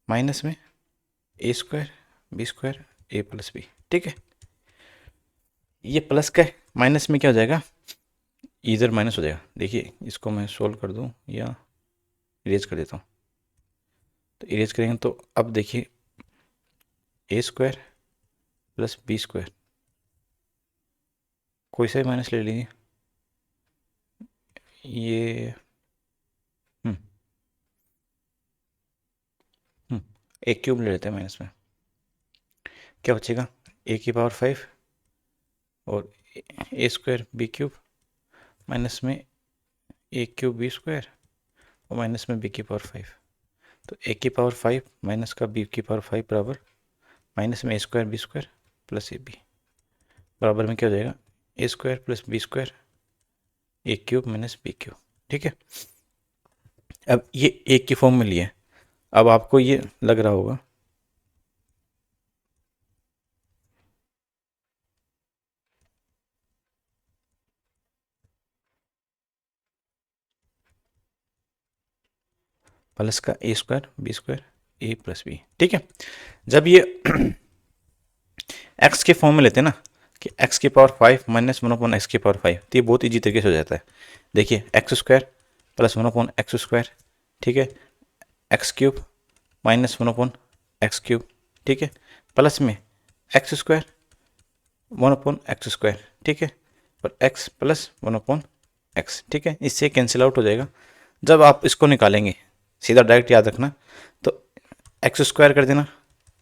माइनस में a² b² a plus b। ठीक है, ये प्लस का माइनस में क्या हो जाएगा, इधर माइनस हो जाएगा। देखिए इसको मैं सोल्व कर दूं या इरेज कर देता हूँ, तो इरेज करेंगे तो अब देखिए a² प्लस b², कोई सा भी माइनस ले लीजिए, ये a³ ले लेते हैं माइनस में, क्या बचेगा a की पावर 5 और a² b³ माइनस में a³ b² और माइनस में b की पावर 5, तो a की पावर 5 माइनस का b की पावर 5 बराबर माइनस में a² b² plus A B बराबर में क्या हो जाएगा, ए स्क्वायर प्लस बी स्क्वायर ए क्यूब माइनस बी क्यूब। ठीक है, अब ये एक की फॉर्म में लिया है। अब आपको ये लग रहा होगा प्लस का ए स्क्वायर बी स्क्वायर ए प्लस बी। ठीक है, जब ये एक्स के फॉर्म में लेते हैं ना कि एक्स की पावर 5 माइनस 1/, एक्स की पावर 5, तो ये बहुत ईजी तरीके से हो जाता है। देखिए x square plus 1/, x square, ठीक है, x cube minus 1/, x cube, ठीक है, प्लस में एक्स स्क्वायर 1/, एक्स स्क्वायर, ठीक है, और एक्स प्लस 1/, एक्स। ठीक है, इससे कैंसिल आउट हो जाएगा। जब आप इसको निकालेंगे सीधा डायरेक्ट याद रखना, तो एक्स स्क्वायर कर देना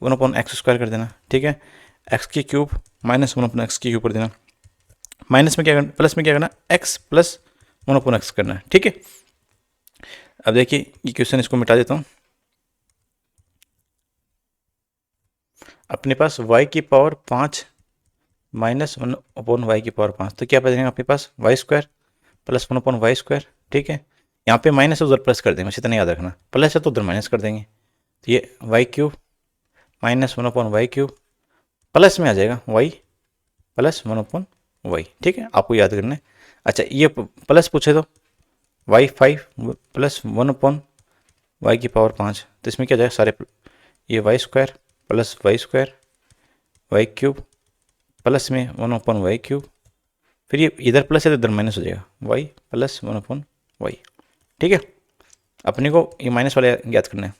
1/, एक्स स्क्वायर कर देना, ठीक है, एक्स की क्यूब माइनस 1/, एक्स की क्यूब कर देना, माइनस में क्या करना, प्लस में क्या करना, एक्स प्लस 1/, एक्स करना है। ठीक है, अब देखिए ये क्वेश्चन, इसको मिटा देता हूँ। अपने पास y की पावर 5 माइनस 1/y की पावर 5, तो क्या बचेगा आपके पास Y square plus 1/y square. ठीक है, यहाँ पे माइनस है उधर प्लस कर देंगे, बस इतना याद रखना, प्लस है तो उधर माइनस कर देंगे, तो ये y cube minus 1/y cube plus में आ जाएगा y प्लस 1/y। ठीक है, आपको याद करना है। अच्छा, ये प्लस पूछे तो y5 प्लस 1/y की पावर 5, तो इसमें क्या जाएगा सारे, ये y square plus Y square y cube plus में 1/y क्यूब, फिर ये इधर प्लस है तो इधर माइनस हो जाएगा y प्लस 1/y। ठीक है, अपने को ये माइनस वाले याद करना है।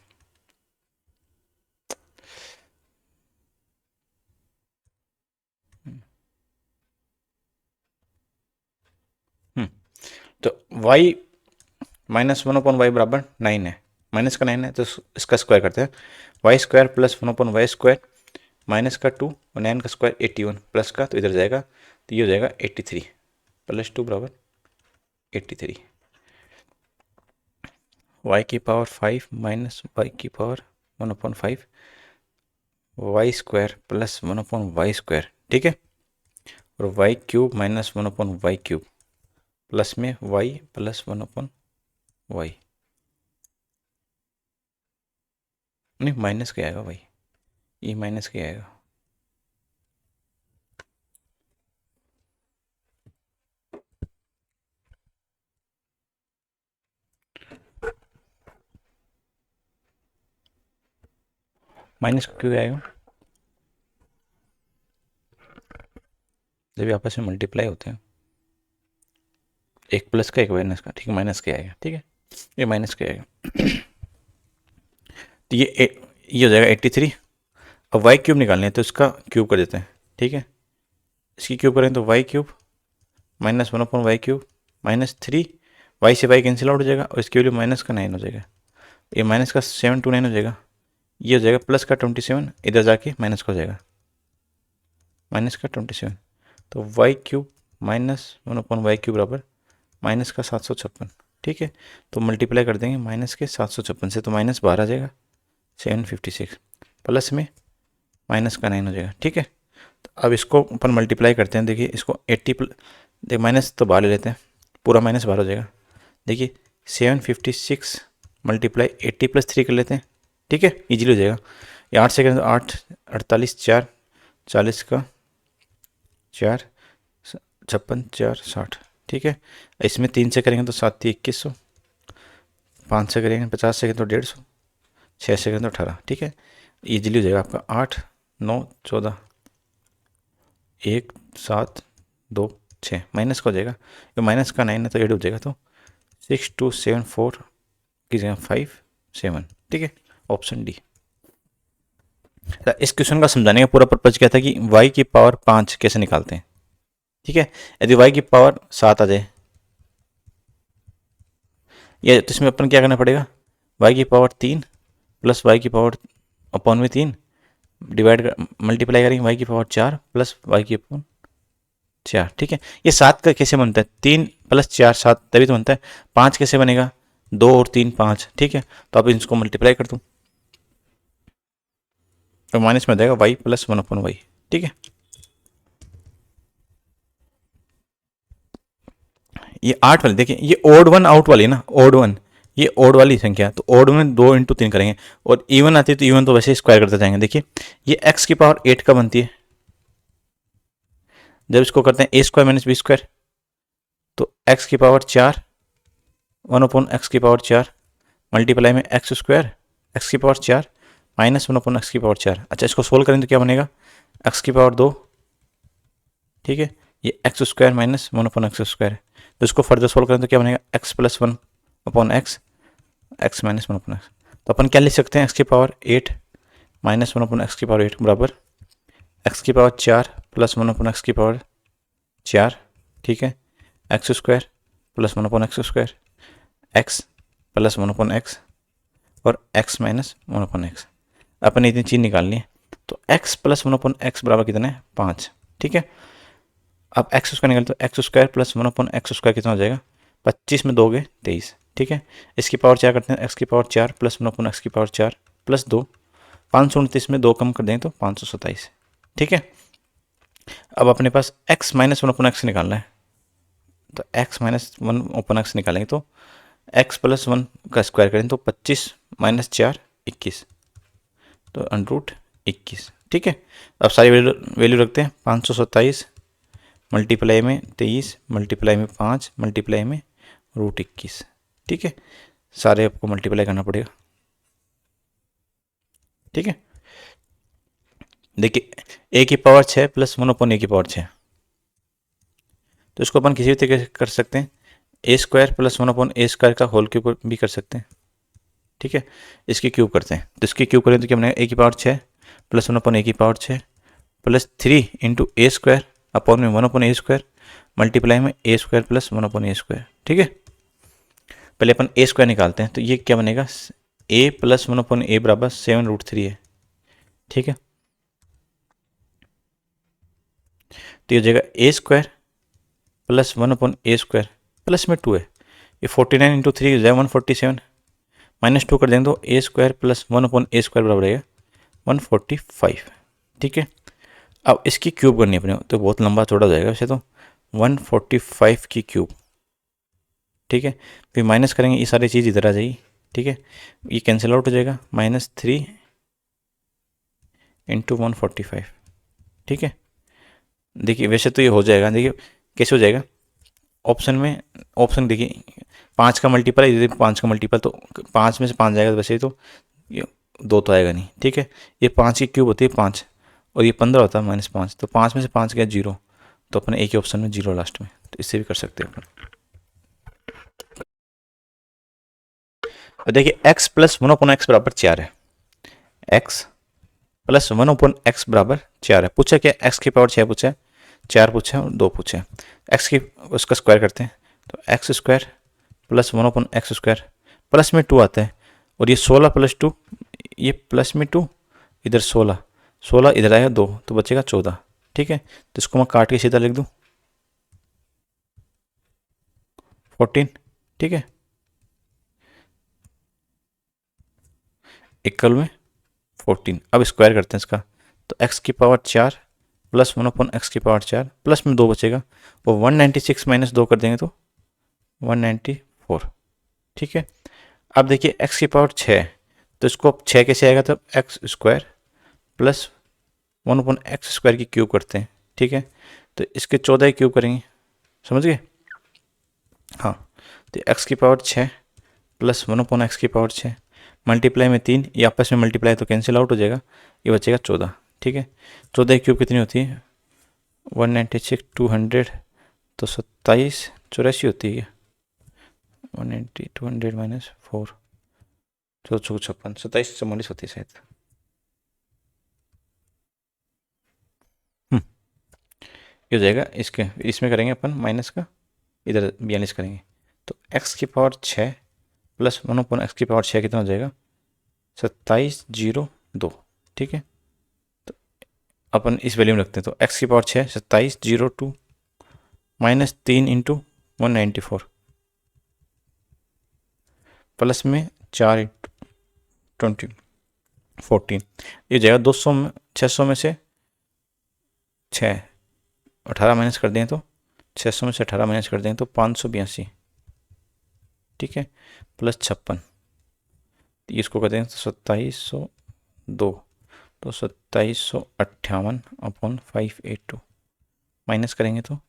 तो y माइनस 1/y बराबर 9 है, माइनस का 9 है तो इसका स्क्वायर करते हैं, y square plus 1/y square minus का 2 और 9 का स्क्वायर 81 प्लस का तो इधर जाएगा, तो ये हो जाएगा 83 प्लस 2 बराबर 83। y की पावर 5 माइनस y की power 1/5 y square plus 1/y square, ठीक है, और y cube minus 1/y cube plus में y प्लस 1/y, नहीं माइनस क्या आएगा भाई, ये माइनस क्या आएगा, माइनस क्यों आएगा, जब आपस में मल्टीप्लाई होते हैं, एक प्लस का एक माइनस का, ठीक है, माइनस के आएगा, ठीक है, ये माइनस के आएगा, तो ये हो जाएगा 83। अब वाई क्यूब निकालने हैं तो इसका क्यूब कर देते हैं, ठीक है, इसकी क्यूब करें तो y cube minus 1/y cube minus 3, y से वाई कैंसिल आउट हो जाएगा और इसकी वैल्यू माइनस का 9 हो जाएगा, ये माइनस का 7 to 9 हो जाएगा, ये हो जाएगा प्लस का 27, इधर जाके माइनस का हो जाएगा, माइनस का 27, तो y cube minus 1/y cube बराबर माइनस का 756। ठीक है, तो मल्टीप्लाई कर देंगे माइनस के 756 से, तो माइनस 12 आ जाएगा 756 प्लस में माइनस का 9 हो जाएगा। ठीक है, तो अब इसको अपन मल्टीप्लाई करते हैं, देखिए इसको 80 देख माइनस तो बाहर ले लेते हैं, पूरा माइनस बाहर हो जाएगा, देखिए 756 मल्टीप्लाई 80 + 3 कर लेते हैं, ठीक है, इजीली हो जाएगा, ये 8 सेकंड 8 48 4 40 का 4 56 4 60, ठीक है, इसमें 3 से करेंगे तो 7 × 2100, 5 से करेंगे 50 सेकंड तो 150, 6 सेकंड तो 18, ठीक है, ईजिली हो जाएगा आपका 8 9 14 1 7 2 6, माइनस का हो जाएगा, तो माइनस का 9 है तो 8 हो जाएगा, तो 6 2 7 4 की जगह 5 7, ठीक है, ऑप्शन डी। इस क्वेश्चन का समझाने का पूरा पर्पज क्या था कि y की पावर 5 कैसे निकालते हैं। ठीक है, यदि y की पावर 7 आ जाए, या तो इसमें अपन क्या करना पड़ेगा, y की पावर 3 प्लस y की पावर अपॉन में 3 डिवाइड कर मल्टीप्लाई करेंगे y की पावर 4 प्लस y की अपॉन 4। ठीक है, ये 7 का कैसे बनता है, 3 + 4 7 तभी तो बनता है, 5 कैसे बनेगा, 2 और 3 5, ठीक है, तो अब इसको मल्टीप्लाई कर दूँ तो माइनस में आ जाएगा y प्लस 1/y, ठीक है। ये 8 वाली, देखिए ये ओड वन आउट वाली ना, ओड वन, ये ओड वाली संख्या, तो ओड में 2 इंटू 3 करेंगे, और इवन आती है तो इवन तो वैसे स्क्वायर करते जाएंगे। देखिए ये एक्स की पावर 8 का बनती है, जब इसको करते हैं ए स्क्वायर माइनस बी स्क्वायर, तो एक्स की पावर 4 1 अपॉन एक्स की पावर 4 मल्टीप्लाई में एक्स स्क्वायर एक्स की पावर 4 माइनस 1 अपॉन एक्स की पावर 4। अच्छा, इसको सोल्व करें तो क्या बनेगा, एक्स की पावर 2, ठीक है, ये x square minus 1 upon x square है, तो इसको फर्दर सोल्व करें तो क्या बनेगा, x plus 1 upon x, x minus 1 upon x. तो अपन क्या लिख सकते हैं, एक्स की पावर 8 माइनस 1 अपॉन एक्स की पावर 8 बराबर एक्स की पावर 4 प्लस 1 अपॉन एक्स की पावर 4, ठीक है, x square plus 1 upon x square, x plus 1 upon x और एक्स माइनस 1 अपॉन एक्स। अपन इतनी चीज़ निकालनी है, तो एक्स प्लस 1 अपॉन एक्स बराबर कितना है, 5, ठीक है। अब एक्स स्क्वायर निकाल, तो x square plus 1 upon x square कितना हो जाएगा, 25 में 2 गए 23, ठीक है। इसकी पावर 4 करते हैं, एक्स की पावर 4 प्लस 1 अपॉन एक्स की पावर 4 प्लस 2, 529 में 2 कम कर देंगे तो 527, ठीक है। अब अपने पास x माइनस 1 अपॉन एक्स निकालना है, तो x माइनस 1 अपॉन एक्स निकालेंगे तो x प्लस 1 का स्क्वायर करें तो 25 माइनस 4 21, तो अंडरूट 21, ठीक है। अब सारी वैल्यू रखते हैं, 527 मल्टीप्लाई में 23 मल्टीप्लाई में 5 मल्टीप्लाई में रूट 21, ठीक है। सारे आपको मल्टीप्लाई करना पड़ेगा, ठीक है। देखिए ए की पावर 6 प्लस 1 अपॉन ए की पावर 6, तो इसको अपन किसी भी तरीके से कर सकते हैं, ए स्क्वायर प्लस 1 अपॉन ए स्क्वायर का होल क्यूब भी कर सकते हैं, ठीक है। इसकी क्यूब करते हैं, तो इसकी क्यूब करें तो क्या बनेगा, ए की पावर 6 प्लस 1 अपॉन ए की पावर 6 प्लस 3 इंटू ए स्क्वायर अपॉन में 1 अपॉन ए स्क्वायर मल्टीप्लाई में ए स्क्वायर प्लस 1 अपॉन ए स्क्वायर, ठीक है। पहले अपन ए स्क्वायर निकालते हैं, तो ये क्या बनेगा, ए प्लस 1 अपॉन ए बराबर 7√3 है, ठीक है। तो ये हो जाएगा ए स्क्वायर प्लस 1 अपॉन ए स्क्वायर प्लस में 2 है, ये 49 इंटू 3 हो जाएगा 147 माइनस 2 कर देंगे तो A square plus 1 upon A square बराबर रहेगा 145, ठीक है। अब इसकी क्यूब करनी है अपने, तो बहुत लंबा चौड़ा हो जाएगा वैसे तो, 145 की क्यूब, ठीक है। फिर माइनस करेंगे, ये सारी चीज़ इधर आ जाएगी, ठीक है, ये कैंसिल आउट हो जाएगा, -3 इंटू 145, ठीक है। देखिए वैसे तो ये हो जाएगा, देखिए कैसे हो जाएगा, ऑप्शन में, ऑप्शन देखिए 5 का मल्टीपल है, 5 का मल्टीपल तो 5 में से 5 जाएगा, वैसे तो ये 2 तो आएगा नहीं, ठीक है। ये 5 की क्यूब होती है 5, और ये 15 होता है -5, तो 5 में से 5 गया 0, तो अपने एक ही ऑप्शन में 0 लास्ट में, तो इससे भी कर सकते हैं अपन। और देखिए x प्लस 1 अपॉन एक्स बराबर 4 है, x प्लस 1 अपॉन एक्स बराबर 4 है। पूछा क्या, x की पावर 6 पूछा है, 4 पूछा है और 2 पूछा है। x की उसका स्क्वायर करते हैं, तो x square plus 1 upon x square plus में 2 आता है, और ये 16 प्लस 2, ये प्लस में 2 इधर 16, 16 इधर आएगा 2, तो बचेगा 14, ठीक है। तो इसको मैं काट के सीधा लिख दूँ 14, ठीक है, इक्वल में 14। अब स्क्वायर करते हैं इसका, तो x की पावर 4 प्लस 1 अपॉन एक्स की पावर 4 प्लस में 2 बचेगा, वो 196 माइनस 2 कर देंगे तो 194, ठीक है। अब देखिए x की पावर 6, तो इसको अब 6 कैसे आएगा, तो x square plus 1 upon x square की क्यूब करते हैं, ठीक है। तो इसके 14 क्यूब करेंगे, समझ गए, हाँ। तो x की पावर 6 प्लस 1 अपॉन एक्स की पावर 6 मल्टीप्लाई में 3, ये आपस में मल्टीप्लाई तो कैंसिल आउट हो जाएगा, ये बचेगा 14, ठीक है। 14 क्यूब कितनी होती है, 196 200, तो 27 84 होती है, 190 200 माइनस 4 56 27 44 होती है शायद। ये हो जाएगा, इसके इसमें करेंगे अपन माइनस का, इधर 42 करेंगे, तो x की पावर 6 प्लस 1 अपॉन एक्स की पावर 6 कितना हो जाएगा, 2702, ठीक है। तो अपन इस वैल्यू में रखते हैं, तो x की पावर 6 2702 माइनस 3 इंटू 194 प्लस में 4 इंटू 20 14, ये जाएगा 200 में 600 में से 6 18 माइनस कर दें तो 600 में से 18 माइनस कर दें तो 582, ठीक है, प्लस 56, इसको कर दें तो 2702, तो 2758 अपॉन 582, माइनस करेंगे तो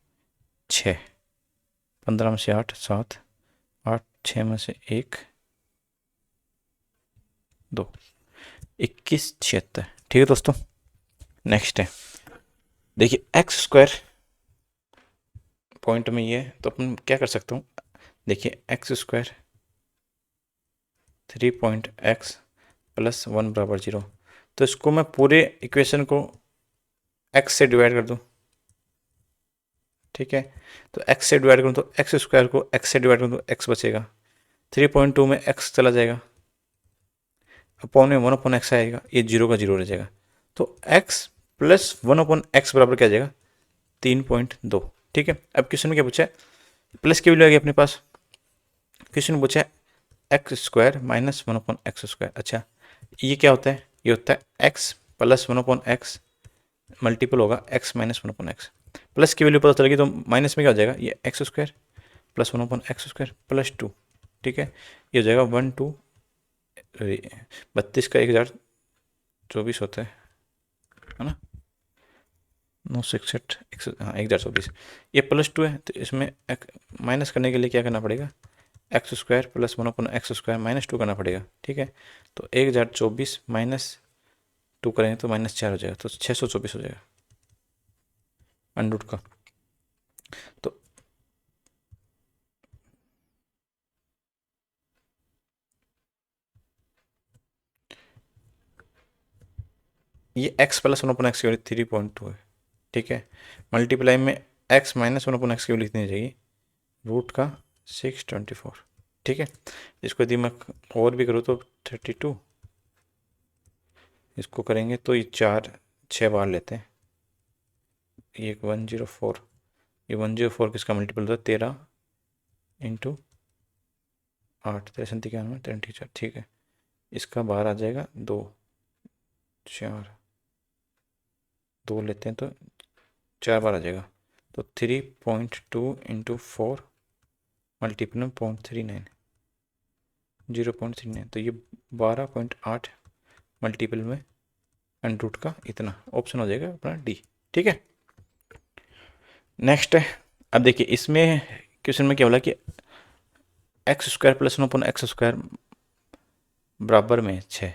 6, 15 में से 8 7, 8 6 में से 1 2, 2176। ठीक है दोस्तों, नेक्स्ट है, देखिए एक्स स्क्वायर पॉइंट में ये है, तो अपन क्या कर सकता हूँ, देखिए एक्स स्क्वायर 3.x प्लस 1 बराबर 0, तो इसको मैं पूरे इक्वेशन को x से डिवाइड कर दूँ, ठीक है, तो x से डिवाइड करूँ तो एक्स स्क्वायर को x से डिवाइड करूँ तो x बचेगा, 3.2 में x चला जाएगा, अपॉन में 1/x आएगा, ये 0 का 0 रह जाएगा, तो x प्लस 1/x बराबर क्या आ जाएगा 3.2। ठीक है, अब क्वेश्चन में क्या पूछा है, प्लस की वैल्यू आ गई अपने पास, क्वेश्चन में पूछा है x square minus 1/x square. अच्छा, ये क्या होता है, ये होता है x प्लस 1/x मल्टीपल होगा x माइनस 1/x, प्लस की वैल्यू पता चलेगी तो माइनस में क्या हो जाएगा, ये x square plus 1/x square plus 2, ठीक है, ये हो जाएगा 32 का 1024 होता है ना, 966 हाँ 1024, ये प्लस 2 है, तो इसमें माइनस करने के लिए क्या करना पड़ेगा, x square plus 1/x square minus 2 करना पड़ेगा। ठीक है, तो 1024 माइनस 2 करेंगे तो -4 हो जाएगा, तो 624 हो जाएगा अंडर का। तो ये x प्लस 1/x की वैल्यू 3.2 है, ठीक है, मल्टीप्लाई में x माइनस 1/x की वैल्यू कितनी जाएगी, रूट का 624। ठीक है, इसको यदि मैं और भी करूँ तो 32, इसको करेंगे तो ये 6 बार लेते हैं, ये 104, ये 104 किसका मल्टीपल होता है 13 इंटू 8 93 34, ठीक है, इसका बाहर आ जाएगा 2 4, 2 लेते हैं तो 4 बार आ जाएगा, तो 3.2 इंटू 4 मल्टीपल में 0.39 0.39, तो ये 12.8 मल्टीपल में अंडर रूट का इतना, ऑप्शन हो जाएगा अपना डी। ठीक है, नेक्स्ट है, अब देखिए इसमें क्वेश्चन में क्या बोला कि x square plus 1/x square बराबर में 6,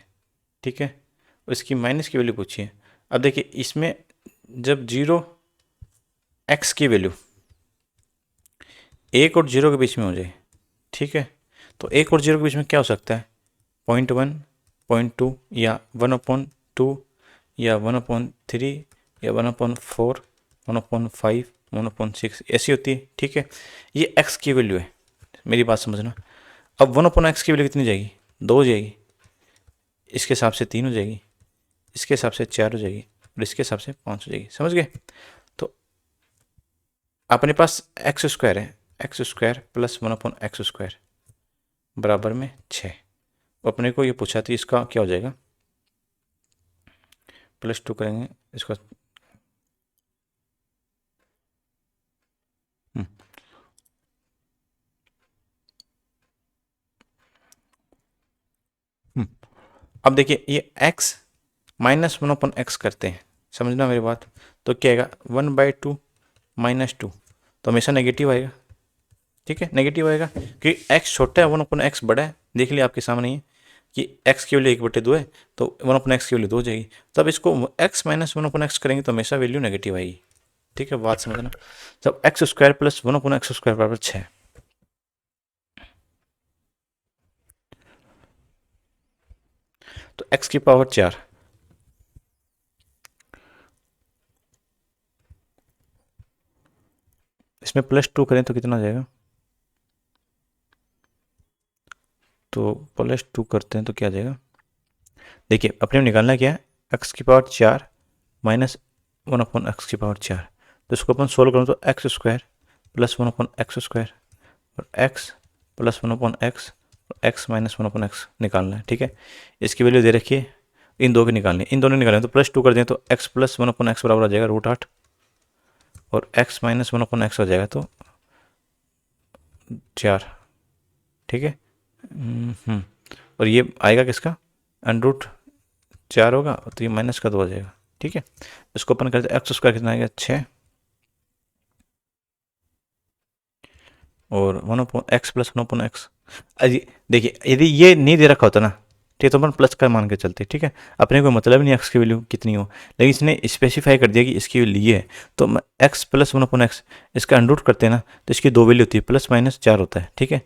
ठीक है, इसकी माइनस की वैल्यू पूछी है। अब देखिए इसमें जब 0x की वैल्यू 1 और 0 के बीच में हो जाए, ठीक है, तो 1 और 0 के बीच में क्या हो सकता है, 0.1 0.2 या 1/2 या 1/3 या 1/4 1/5 1/6 ऐसी होती है। ठीक है, ये x की वैल्यू है, मेरी बात समझना। अब 1/x की वैल्यू कितनी जाएगी, 2 हो जाएगी, इसके हिसाब से 3 हो जाएगी, इसके हिसाब से 4 हो जाएगी और इसके हिसाब से 5 हो जाएगी, समझ गए। तो अपने पास एक्स स्क्वायर है, x square plus 1/x square बराबर में 6, अपने को ये पूछा था इसका क्या हो जाएगा, +2 करेंगे इसका, अब देखिए ये x माइनस 1/x करते हैं, समझना मेरी बात, तो क्या आएगा 1/2 -2, तो हमेशा नेगेटिव आएगा। ठीक है, नेगेटिव आएगा क्योंकि x छोटा है 1/x बड़ा है, देख लिया आपके सामने ही कि x की वैल्यू 1/2 है, तो 1/x की वैल्यू 2 हो जाएगी, तब इसको x माइनस 1/x करेंगे तो हमेशा वैल्यू नेगेटिव आएगी। ठीक है, बात समझना, तब x square plus 1/x square बराबर 6, तो x की पावर 4, इसमें +2 करें तो कितना आ जाएगा, तो +2 करते हैं तो क्या आ जाएगा, देखिए अपने निकालना क्या है, x की पावर 4 माइनस 1/x की पावर 4, तो इसको अपन सोल्व करूँ तो x square plus 1/x square और x प्लस 1/x और x माइनस 1/x निकालना है। ठीक है, इसकी वैल्यू दे रखी है, इन दो की निकालनी है, इन दोनों निकालें तो +2 कर दें तो x प्लस 1/x बराबर आ जाएगा √8, और x माइनस 1/x हो जाएगा तो 4, ठीक है। और ये आएगा किसका, √4 होगा तो ये माइनस का 2 हो जाएगा, ठीक है। इसको अपन करते एक्स स्क्वायर कितना आएगा 6 और 1/x प्लस 1/x। अजी देखिए यदि ये नहीं दे रखा होता ना, ठीक है, तो अपन प्लस का मान के चलते, ठीक है। अपने को मतलब नहीं एक्स की वैल्यू कितनी हो, लेकिन इसने स्पेसिफाई कर दिया कि इसकी वैल्यू ये है, तो एक्स प्लस 1/x इसका अंडरूट करते हैं ना, तो इसकी दो वैल्यू होती है, प्लस माइनस 4 होता है, ठीक है,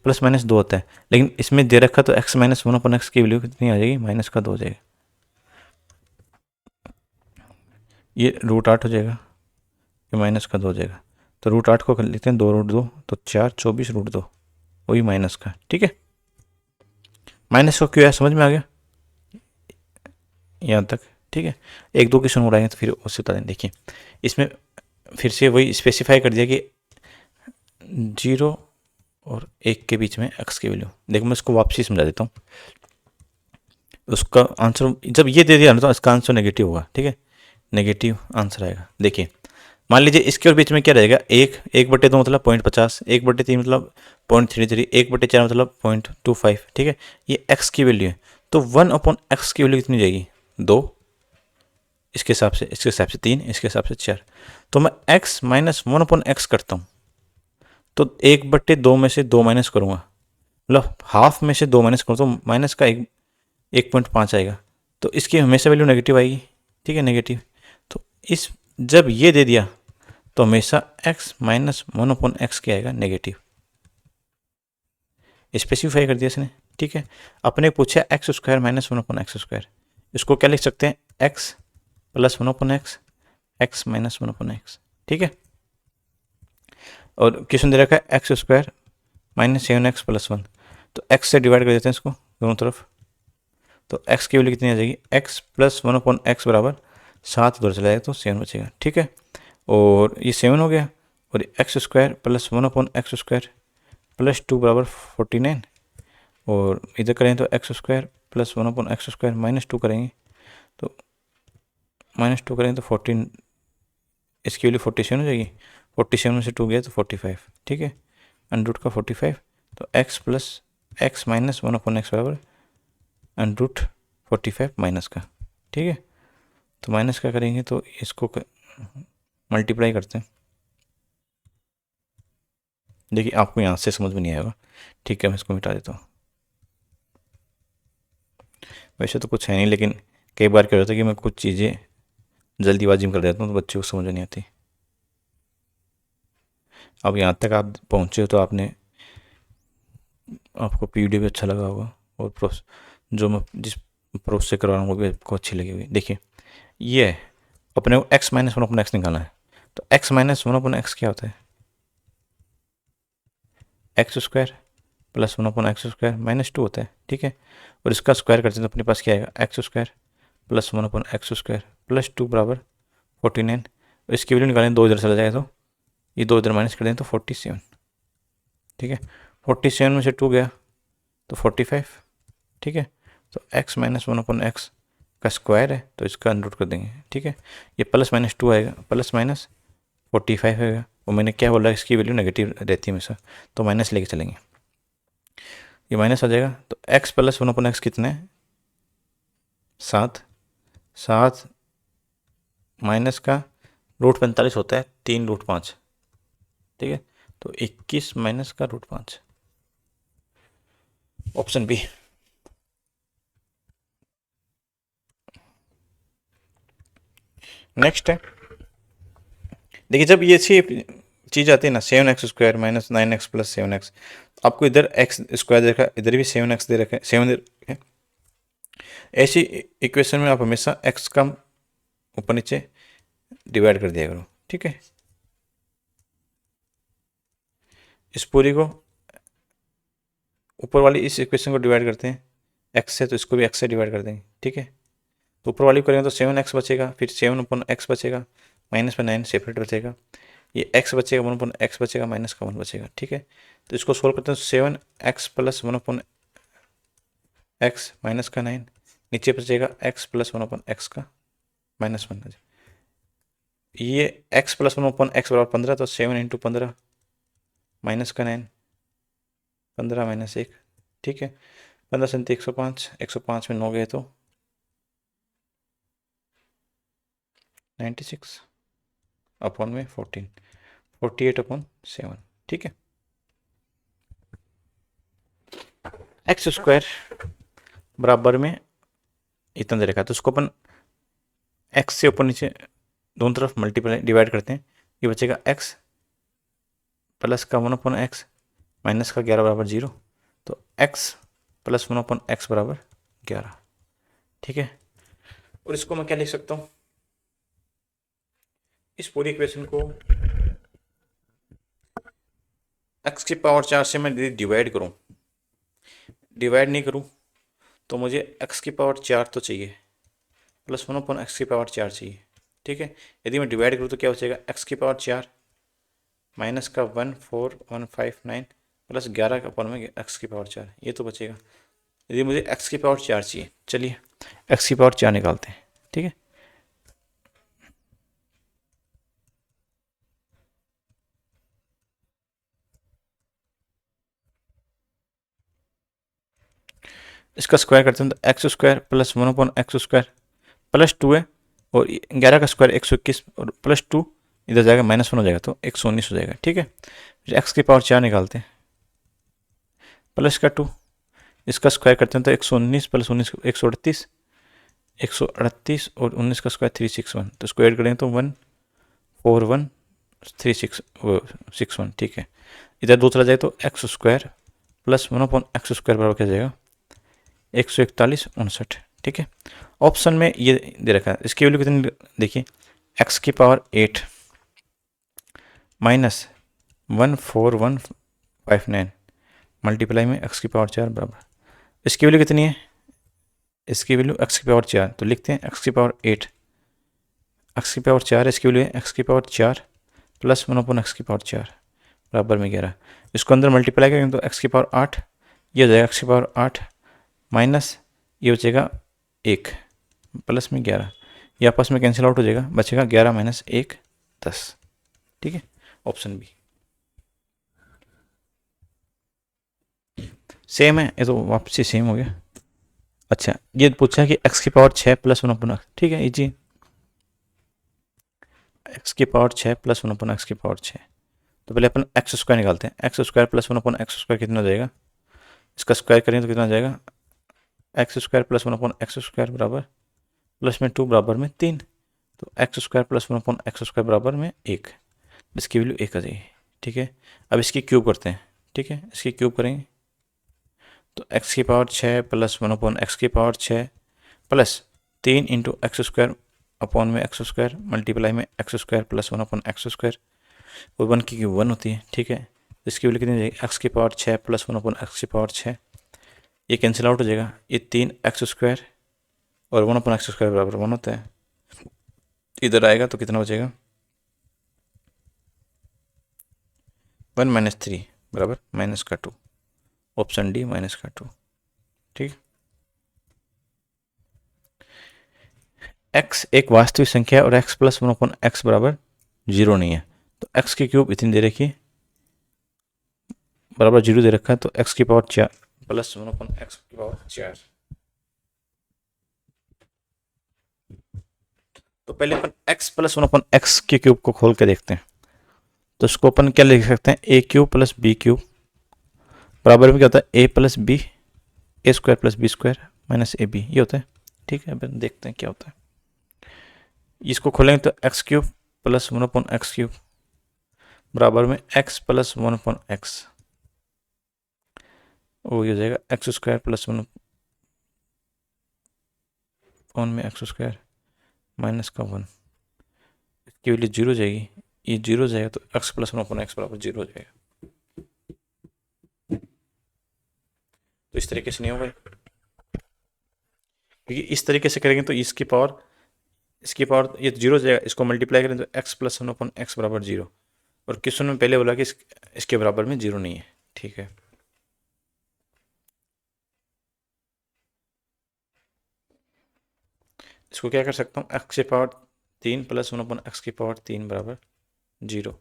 प्लस माइनस 2 होता है। लेकिन इसमें दे रखा तो एक्स माइनस 1/x की वैल्यू कितनी आ जाएगी, माइनस का 2 हो जाएगा। ये √8 हो जाएगा, ये माइनस का 2 हो जाएगा। तो √8 को कर लेते हैं 2√2 तो 4, 24√2 वही माइनस का, ठीक है। माइनस का क्यों है समझ में आ गया यहाँ तक, ठीक है। एक दो क्वेश्चन उड़ाएंगे तो फिर उससे बता दें। देखिए इसमें फिर से वही स्पेसिफाई कर दिया कि 0 और 1 के बीच में एक्स की वैल्यू। देखो मैं इसको वापसी समझा देता हूँ। उसका आंसर जब ये दे दिया ना तो इसका आंसर नेगेटिव होगा, ठीक है, नेगेटिव आंसर आएगा। देखिए मान लीजिए इसके और बीच में क्या रहेगा, 1/2 मतलब 0.50, 1/3 मतलब 0.33, 1/4 मतलब 0.25, ठीक है। ये x की वैल्यू है, तो 1/x की वैल्यू कितनी जाएगी, 2, इसके हिसाब से, इसके हिसाब से 3, इसके हिसाब से 4। तो मैं x माइनस 1/x करता हूँ, तो 1/2 में से 2 माइनस करूँगा, मतलब हाफ में से 2 माइनस करूँ तो माइनस का 1.5 आएगा, तो इसकी हमेशा वैल्यू नेगेटिव आएगी, ठीक है, नेगेटिव। तो इस जब ये दे दिया तो हमेशा x माइनस 1/x क्या आएगा, नेगेटिव। स्पेसिफाई कर दिया इसने, ठीक है। अपने पूछा एक्स स्क्वायर माइनस 1/x², इसको क्या लिख सकते हैं, x plus 1/x, x minus 1/x, ठीक है। और क्वेश्चन दे रखा है x square minus 7x plus 1, तो x से डिवाइड कर देते हैं इसको दोनों तरफ, तो x की वैल्यू कितनी आ जाएगी, x प्लस 1/x बराबर 7 उधर चला जाएगा तो 7 बचेगा, ठीक है। और ये 7 हो गया, और x square plus 1/x² plus 2 बराबर 49, और इधर करें तो x square plus 1/x² minus 2 करेंगे तो -2 करेंगे तो 14, इसकी वैल्यू 47 हो जाएगी, 47 में से 2 गया तो 45, ठीक है, अंडरूट का 45, तो x plus x minus 1/x बराबर अंडरूट 45 माइनस का, ठीक है। तो माइनस का करेंगे तो इसको मल्टीप्लाई करते हैं। देखिए आपको यहाँ से समझ में नहीं आएगा, ठीक है, मैं इसको मिटा देता हूँ। वैसे तो कुछ है नहीं, लेकिन कई बार क्या होता है कि मैं कुछ चीज़ें जल्दीबाजी में कर देता हूँ तो बच्चे को समझ नहीं आती। अब यहाँ तक आप पहुँचे हो तो आपको पीडीएफ भी अच्छा लगा होगा, और जो मैं जिस प्रोसेस से करवा रहा हूँ वो भी आपको अच्छी लगी हुई। देखिए ये है, अपने को x माइनस 1/x निकालना है, तो x माइनस 1/x क्या होता है, x square plus 1/x² minus 2 होता है, ठीक है। और इसका स्क्वायर करते हैं तो अपने पास क्या आएगा, x square plus 1/x² plus 2 बराबर 49, और इसकी वैल्यू निकालें, 2 इधर चला जाएगा तो ये 2 इधर माइनस कर दें तो 47, ठीक है। 47 में से 2 गया तो 45, ठीक है। तो x माइनस 1/x का स्क्वायर है तो इसका अंडरूट कर देंगे, ठीक है। ये प्लस माइनस 2 आएगा, प्लस माइनस 45 आएगा, और मैंने क्या बोला इसकी वैल्यू नेगेटिव रहती है हमेशा, तो माइनस लेके चलेंगे, ये माइनस आ जाएगा। तो x प्लस 1/x कितना है, 7, 7 माइनस का √45 होता है, 3√5, ठीक है। तो 21 माइनस का √5, ऑप्शन बी। नेक्स्ट है, देखिए जब ये अच्छी चीज़ आती है ना, 7x² minus 9x plus 7x, आपको इधर x स्क्वायर दे रखा है, इधर भी 7x दे रखा है, 7 दे रखा है। ऐसी इक्वेशन में आप हमेशा x का ऊपर नीचे डिवाइड कर दिया करो, ठीक है। इस पूरी को ऊपर वाली इस इक्वेशन को डिवाइड करते हैं x से, तो इसको भी x से डिवाइड कर देंगे, ठीक है। तो ऊपर वाली को करेंगे तो 7x बचेगा, फिर 7/x बचेगा, माइनस में 9 सेपरेट बचेगा, ये x बचेगा, 1/x बचेगा, माइनस का 1 बचेगा, ठीक है। तो इसको सोल्व करते हैं, 7x प्लस 1/x माइनस का 9, नीचे बचेगा x प्लस 1/x का -1, ये x प्लस 1/x बराबर 15, तो 7 इंटू 15 माइनस का 9, 15 माइनस 1, ठीक है। 15 से 105, 105 में 9 गए तो 96 अपॉन में 14, 48 अपॉन 7, ठीक है। एक्स स्क्वायर बराबर में इतना दे रखा है, तो उसको अपन एक्स से ऊपर नीचे दोनों तरफ मल्टीप्लाई डिवाइड करते हैं। ये बचेगा एक्स प्लस का 1/x माइनस का 11 बराबर 0, तो x प्लस 1/x बराबर 11, ठीक है। और इसको मैं क्या लिख सकता हूँ, इस पूरी इक्वेशन को x की पावर 4 से मैं यदि डिवाइड करूँ, डिवाइड नहीं करूँ तो मुझे x की पावर 4 तो चाहिए, प्लस 1/x की पावर 4 चाहिए, ठीक है। यदि मैं डिवाइड करूँ तो क्या बचेगा, x की पावर 4 माइनस का 14159 प्लस 11 का पावर में x की पावर 4, ये तो बचेगा। यदि मुझे x की पावर 4 चाहिए, चलिए x की पावर 4 निकालते हैं, ठीक है। इसका स्क्वायर करते हैं तो x square plus 1/x² plus 2 है, और 11 का स्क्वायर 121, और प्लस 2 इधर जाएगा माइनस 1 हो जाएगा तो 119 हो जाएगा, ठीक है। फिर एक्स की पावर 4 निकालते हैं, प्लस का 2, इसका स्क्वायर करते हैं तो 119 प्लस 19 138, 138 और 19 का स्क्वायर 361, तो इसको ऐड करेंगे तो 1413661, ठीक है। इधर दो चला जाए तो एक्स स्क्वायर प्लस 1/x² बराबर क्या जाएगा, 141 ठीक है। ऑप्शन में ये दे रखा है, इसकी वैल्यू कितनी देखिए, x की पावर 8 माइनस 14159 मल्टीप्लाई में x की पावर 4 बराबर, इसकी वैल्यू कितनी है, इसकी वैल्यू x की पावर 4, तो लिखते हैं x की पावर 8, x की पावर 4 इसकी वैल्यू है x की पावर 4 प्लस 1/x की पावर 4 बराबर में 11, इसको अंदर मल्टीप्लाई करेंगे तो x की पावर 8, ये हो जाएगा x की पावर 8 माइनस ये बचेगा 1 प्लस में 11, ये आपस में कैंसिल आउट हो जाएगा, बचेगा 11 माइनस 1 10, ठीक है। ऑप्शन बी सेम है, ये तो वापसी सेम हो गया। अच्छा, ये पूछा है कि x की पावर 6 प्लस 1/x, ठीक है जी, x की पावर 6 प्लस 1/x की पावर 6, तो पहले अपन एक्स स्क्वायर निकालते हैं, एक्स स्क्वायर प्लस 1/x² कितना हो जाएगा, इसका स्क्वायर करेंगे तो कितना हो जाएगा, एक्स स्क्वायर प्लस 1/x² बराबर प्लस में 2 बराबर में 3, तो एक्स स्क्वायर प्लस 1/x² बराबर में 1, इसकी वैल्यू 1 आ जाएगी, ठीक है। अब इसकी क्यूब करते हैं, ठीक है, इसकी क्यूब करेंगे तो x की पावर 6 प्लस 1/x की power 6 plus 3 into x square upon में एक्स स्क्वायर मल्टीप्लाई में एक्स स्क्वायर प्लस 1/x², और 1 की क्यूब 1 होती है, ठीक है। इसकी वैल्यू कितनी हो जाएगी, एक्स की पावर 6 प्लस 1/x की पावर 6, ये कैंसिल आउट हो जाएगा, ये 3x² और 1/x² बराबर 1 होता है, इधर आएगा तो कितना बचेगा, 1 माइनस 3 बराबर माइनस का 2, ऑप्शन डी माइनस का 2, ठीक। x एक वास्तविक संख्या है और x प्लस 1/x बराबर 0 नहीं है, तो x की क्यूब इतनी दे रखी है बराबर 0 दे रखा है, तो x की पावर 4 प्लस 1/x की पावर 4, तो पहले अपन x प्लस 1/x के क्यूब को खोल के देखते हैं, तो इसको अपन क्या लिख सकते हैं, A cube plus B cube बराबर में क्या होता है, A plus B A square plus B square minus A B, ये होता है, ठीक है। अपन देखते हैं क्या होता है, इसको खोलेंगे तो एक्स क्यूब प्लस 1/x³ बराबर में x प्लस 1/x, वो ये हो जाएगा एक्स स्क्वायर प्लस 1 में एक्स स्क्वायर माइनस का 1, इसकी वैल्यू 0 हो जाएगी, ये 0 हो जाएगा तो x प्लस 1/x बराबर 0 हो जाएगा, तो इस तरीके से नहीं होगा, क्योंकि इस तरीके से करेंगे तो इसकी पावर ये 0 हो जाएगा, इसको मल्टीप्लाई करें तो x प्लस 1/x बराबर 0, और क्वेश्चन में पहले बोला कि इसके बराबर में 0 नहीं है, ठीक है। इसको क्या कर सकता हूँ, x की पावर 3 प्लस 1 अपन एक्स की पावर 3 बराबर 0।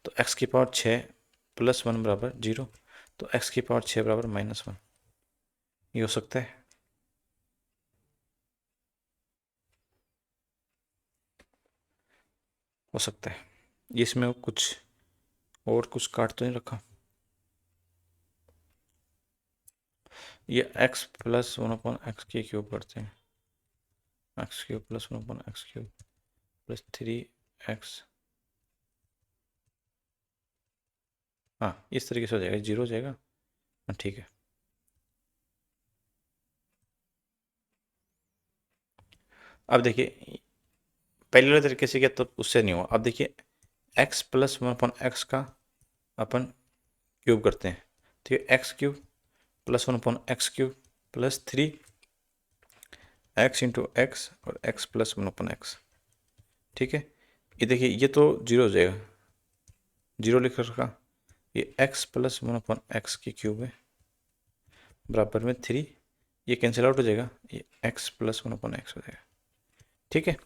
तो एक्स की पावर 6 प्लस 1 बराबर 0। तो एक्स की पावर 6 बराबर -1। ये हो सकता है। हो सकता है ये इसमें कुछ और कुछ काट तो नहीं रखा। ये x प्लस 1 अपन एक्स की क्यूब करते हैं। एक्स क्यूब प्लस 1 अपन एक्स क्यूब प्लस 3x। हाँ इस तरीके से हो जाएगा, 0 हो जाएगा। हाँ ठीक है। अब देखिए पहले वाले तरीके से किया तो उससे नहीं हुआ। अब देखिए x प्लस 1 अपन एक्स का अपन क्यूब करते हैं। तो ये एक्स क्यूब प्लस 1 अपन X cube plus 3x into X और x प्लस 1 अपन एक्स। ठीक है, ये देखिए ये तो 0 हो जाएगा, 0 लिख रखा। ये x प्लस 1 अपन एक्स की क्यूब है बराबर में 3, ये कैंसिल आउट हो जाएगा, ये x प्लस 1 अपन एक्स हो जाएगा। ठीक है,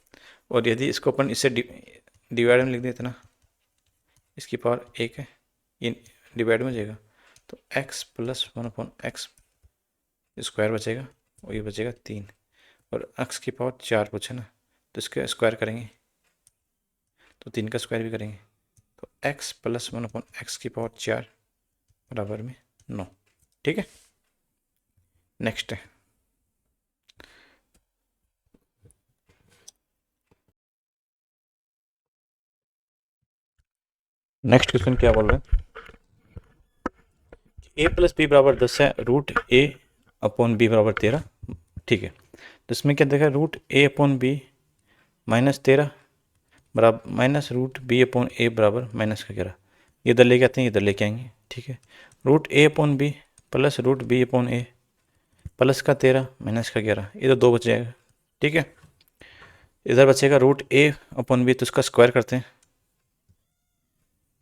और यदि इसको अपन इससे डिवाइड में लिख देते ना, इसकी पावर 1 है, ये डिवाइड में हो जाएगा। तो x प्लस 1 अपन एक्स स्क्वायर बचेगा और ये बचेगा 3, और x की पावर 4 पूछे ना, तो इसके स्क्वायर करेंगे तो 3 का स्क्वायर भी करेंगे। तो x प्लस 1 अपन एक्स की पावर 4 बराबर में 9। ठीक है, नेक्स्ट है नेक्स्ट क्वेश्चन क्या बोल रहे हैं, a प्लस बी बराबर 10 है, रूट a अपॉन बी बराबर 13। ठीक है, तो इसमें क्या देखा, रूट a अपॉन बी -13 बराबर minus root b upon A बराबर -11। ये इधर लेके आते हैं, इधर लेके आएंगे। ठीक है, root a upon B plus root b upon a plus का 13 माइनस का 11, इधर 2 बच जाएगा। ठीक है, इधर बचेगा रूट a अपॉन बी, तो इसका स्क्वायर करते हैं,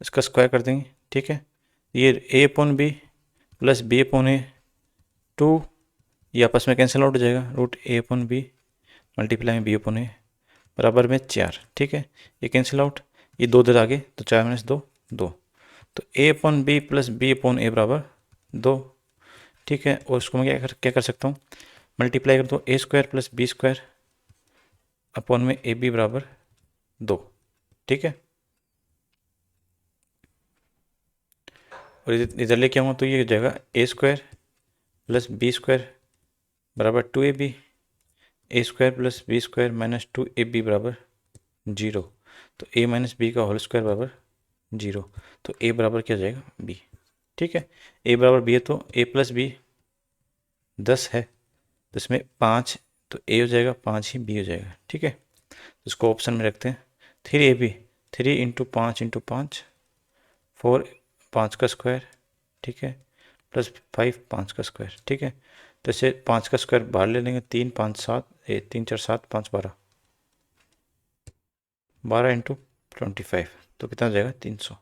इसका स्क्वायर कर देंगे। ठीक है, ये a upon B plus B upon A 2, ये आपस में कैंसिल आउट हो जाएगा, root a upon B multiply में बी अपॉन ए बराबर में 4। ठीक है, ये कैंसिल आउट, ये 2 इधर आगे, तो 4 - 2 2। तो a upon B plus B upon A बराबर 2। ठीक है, और उसको मैं क्या कर सकता हूँ, मल्टीप्लाई कर दो, a square plus B square upon में ए बी बराबर 2। ठीक है, और इधर लेके आऊँगा तो ये हो जाएगा a square plus B square बराबर 2ab, a square plus B square minus 2ab बराबर 0। तो a माइनस बी का होल स्क्वायर बराबर 0। तो a बराबर क्या हो जाएगा, b। ठीक है, a बराबर b है, तो a प्लस बी 10 है, तो इसमें 5, तो a हो जाएगा 5 ही b हो जाएगा। ठीक है, तो इसको ऑप्शन में रखते हैं, 3ab, 3 इंटू 5 इंटू 5 4, 5 का स्क्वायर। ठीक है, प्लस 5 5 का स्क्वायर। ठीक है, तो इसे 5 का स्क्वायर बाहर ले लेंगे, 3 5 7, 3 4 7 5 12, 12 इंटू 25, तो कितना हो जाएगा 300।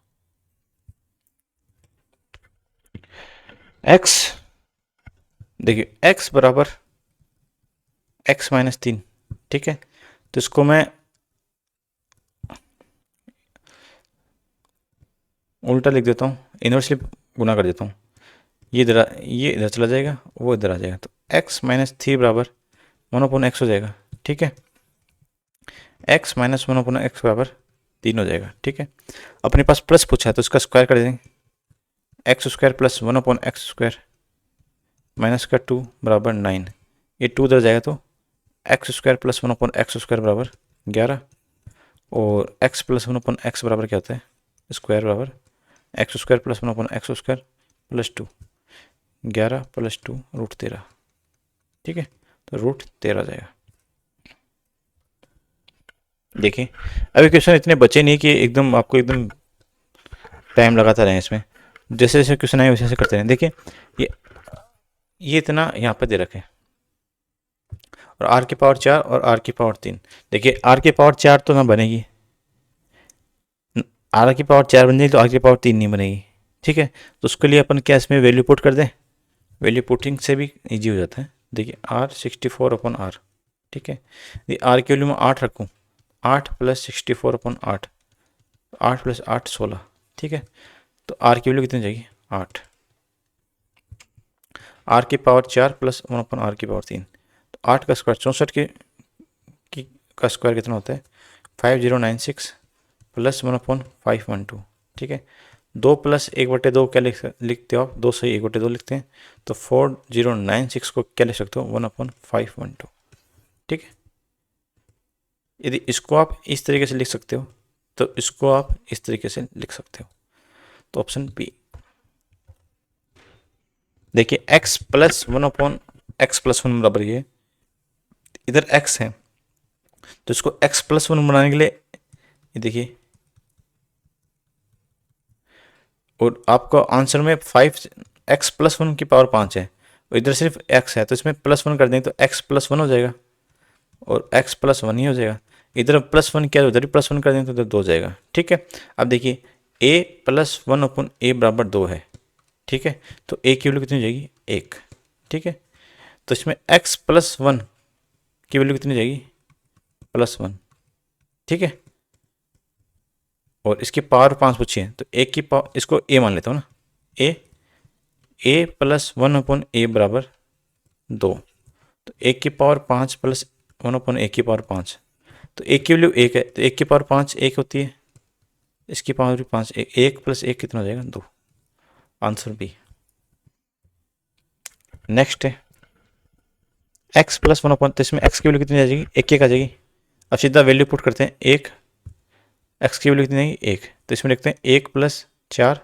x देखिए x बराबर x माइनस 3। ठीक है, तो इसको मैं उल्टा लिख देता हूँ, इन्वर्सली गुना कर देता हूँ, ये इधर चला जाएगा, वो इधर आ जाएगा, तो x माइनस 3 बराबर 1/x हो जाएगा। ठीक है, x माइनस 1/x बराबर 3 हो जाएगा। ठीक है, अपने पास प्लस पूछा है तो इसका स्क्वायर कर देंगे, x square plus 1/x square minus का 2 बराबर 9, ये 2 इधर जाएगा, तो x square plus 1/x square बराबर 11, और x प्लस 1/x बराबर क्या होता है, स्क्वायर बराबर x square plus 1/x square plus 2, 11 plus 2 root 13। ठीक है, तो रूट 13 जाएगा। देखिए अभी क्वेश्चन इतने बचे नहीं कि एकदम आपको एकदम टाइम लगाता रहे इसमें, जैसे जैसे क्वेश्चन आए वैसे वैसे करते रहें। देखिए ये इतना यहाँ पे दे रखे, और r की पावर 4 और r की पावर 3। देखिए r की पावर 4 तो ना बनेगी, r की पावर 4 बन जाएगी तो r की पावर 3 नहीं बनेगी। ठीक है, तो उसके लिए अपन क्या इसमें वैल्यू पुट कर दें, वैल्यू पुटिंग से भी इजी हो जाता है। देखिए r 64/r। ठीक है, यदि r की वैल्यू में 8 रखूँ 8 प्लस 64 अपॉन 8, 8 प्लस 8 16, ठीक है। तो आर की वैल्यू कितनी जाएगी 8, आर की पावर 4 प्लस 1 अपॉन आर की पावर 3, तो 8 का स्क्वायर 64 की का स्क्वायर कितना होता है 5096 प्लस 1 अपॉन 512, ठीक है। 2 प्लस 1/2 क्या लिखते हो आप, 2 सही 1/2 लिखते हैं, तो 4096 को क्या लिख सकते हो 1 अपॉन 512, ठीक है। यदि इसको आप इस तरीके से लिख सकते हो तो इसको आप इस तरीके से लिख सकते हो, तो ऑप्शन बी। देखिए x plus 1 upon x plus 1 बराबर ये, इधर x है तो इसको x प्लस 1 बनाने के लिए ये देखिए, और आपका आंसर में 5x प्लस 1 की पावर 5 है और इधर सिर्फ x है, तो इसमें प्लस 1 कर दें तो x प्लस 1 हो जाएगा और x प्लस 1 ही हो जाएगा। इधर प्लस 1 क्या है, उधर ही प्लस 1 कर दें तो इधर 2 हो जाएगा, ठीक है। अब देखिए a प्लस 1 अपॉन a बराबर 2 है, ठीक है। तो a की वैल्यू कितनी हो जाएगी 1, ठीक है। तो इसमें x प्लस 1 की वैल्यू कितनी हो जाएगी प्लस 1, ठीक है। और इसकी पावर 5 पूछी है तो एक की पावर, इसको a मान लेता हूँ ना, a प्लस 1 अपॉन a बराबर 2, तो 1 की पावर 5 प्लस 1 अपॉन 1 की पावर 5, तो 1 की वैल्यू 1 है तो 1 की पावर 5 1 होती है, इसकी पावर भी 5, 1 प्लस 1 कितना हो जाएगा 2, आंसर बी। नेक्स्ट है x प्लस 1 अपॉन, तो इसमें x की वैल्यू कितनी आ जाएगी 1 आ जाएगी। अब सीधा वैल्यू पुट करते हैं 1, x की वैल्यू कितनी आएगी 1, तो इसमें लिखते हैं 1 प्लस 4,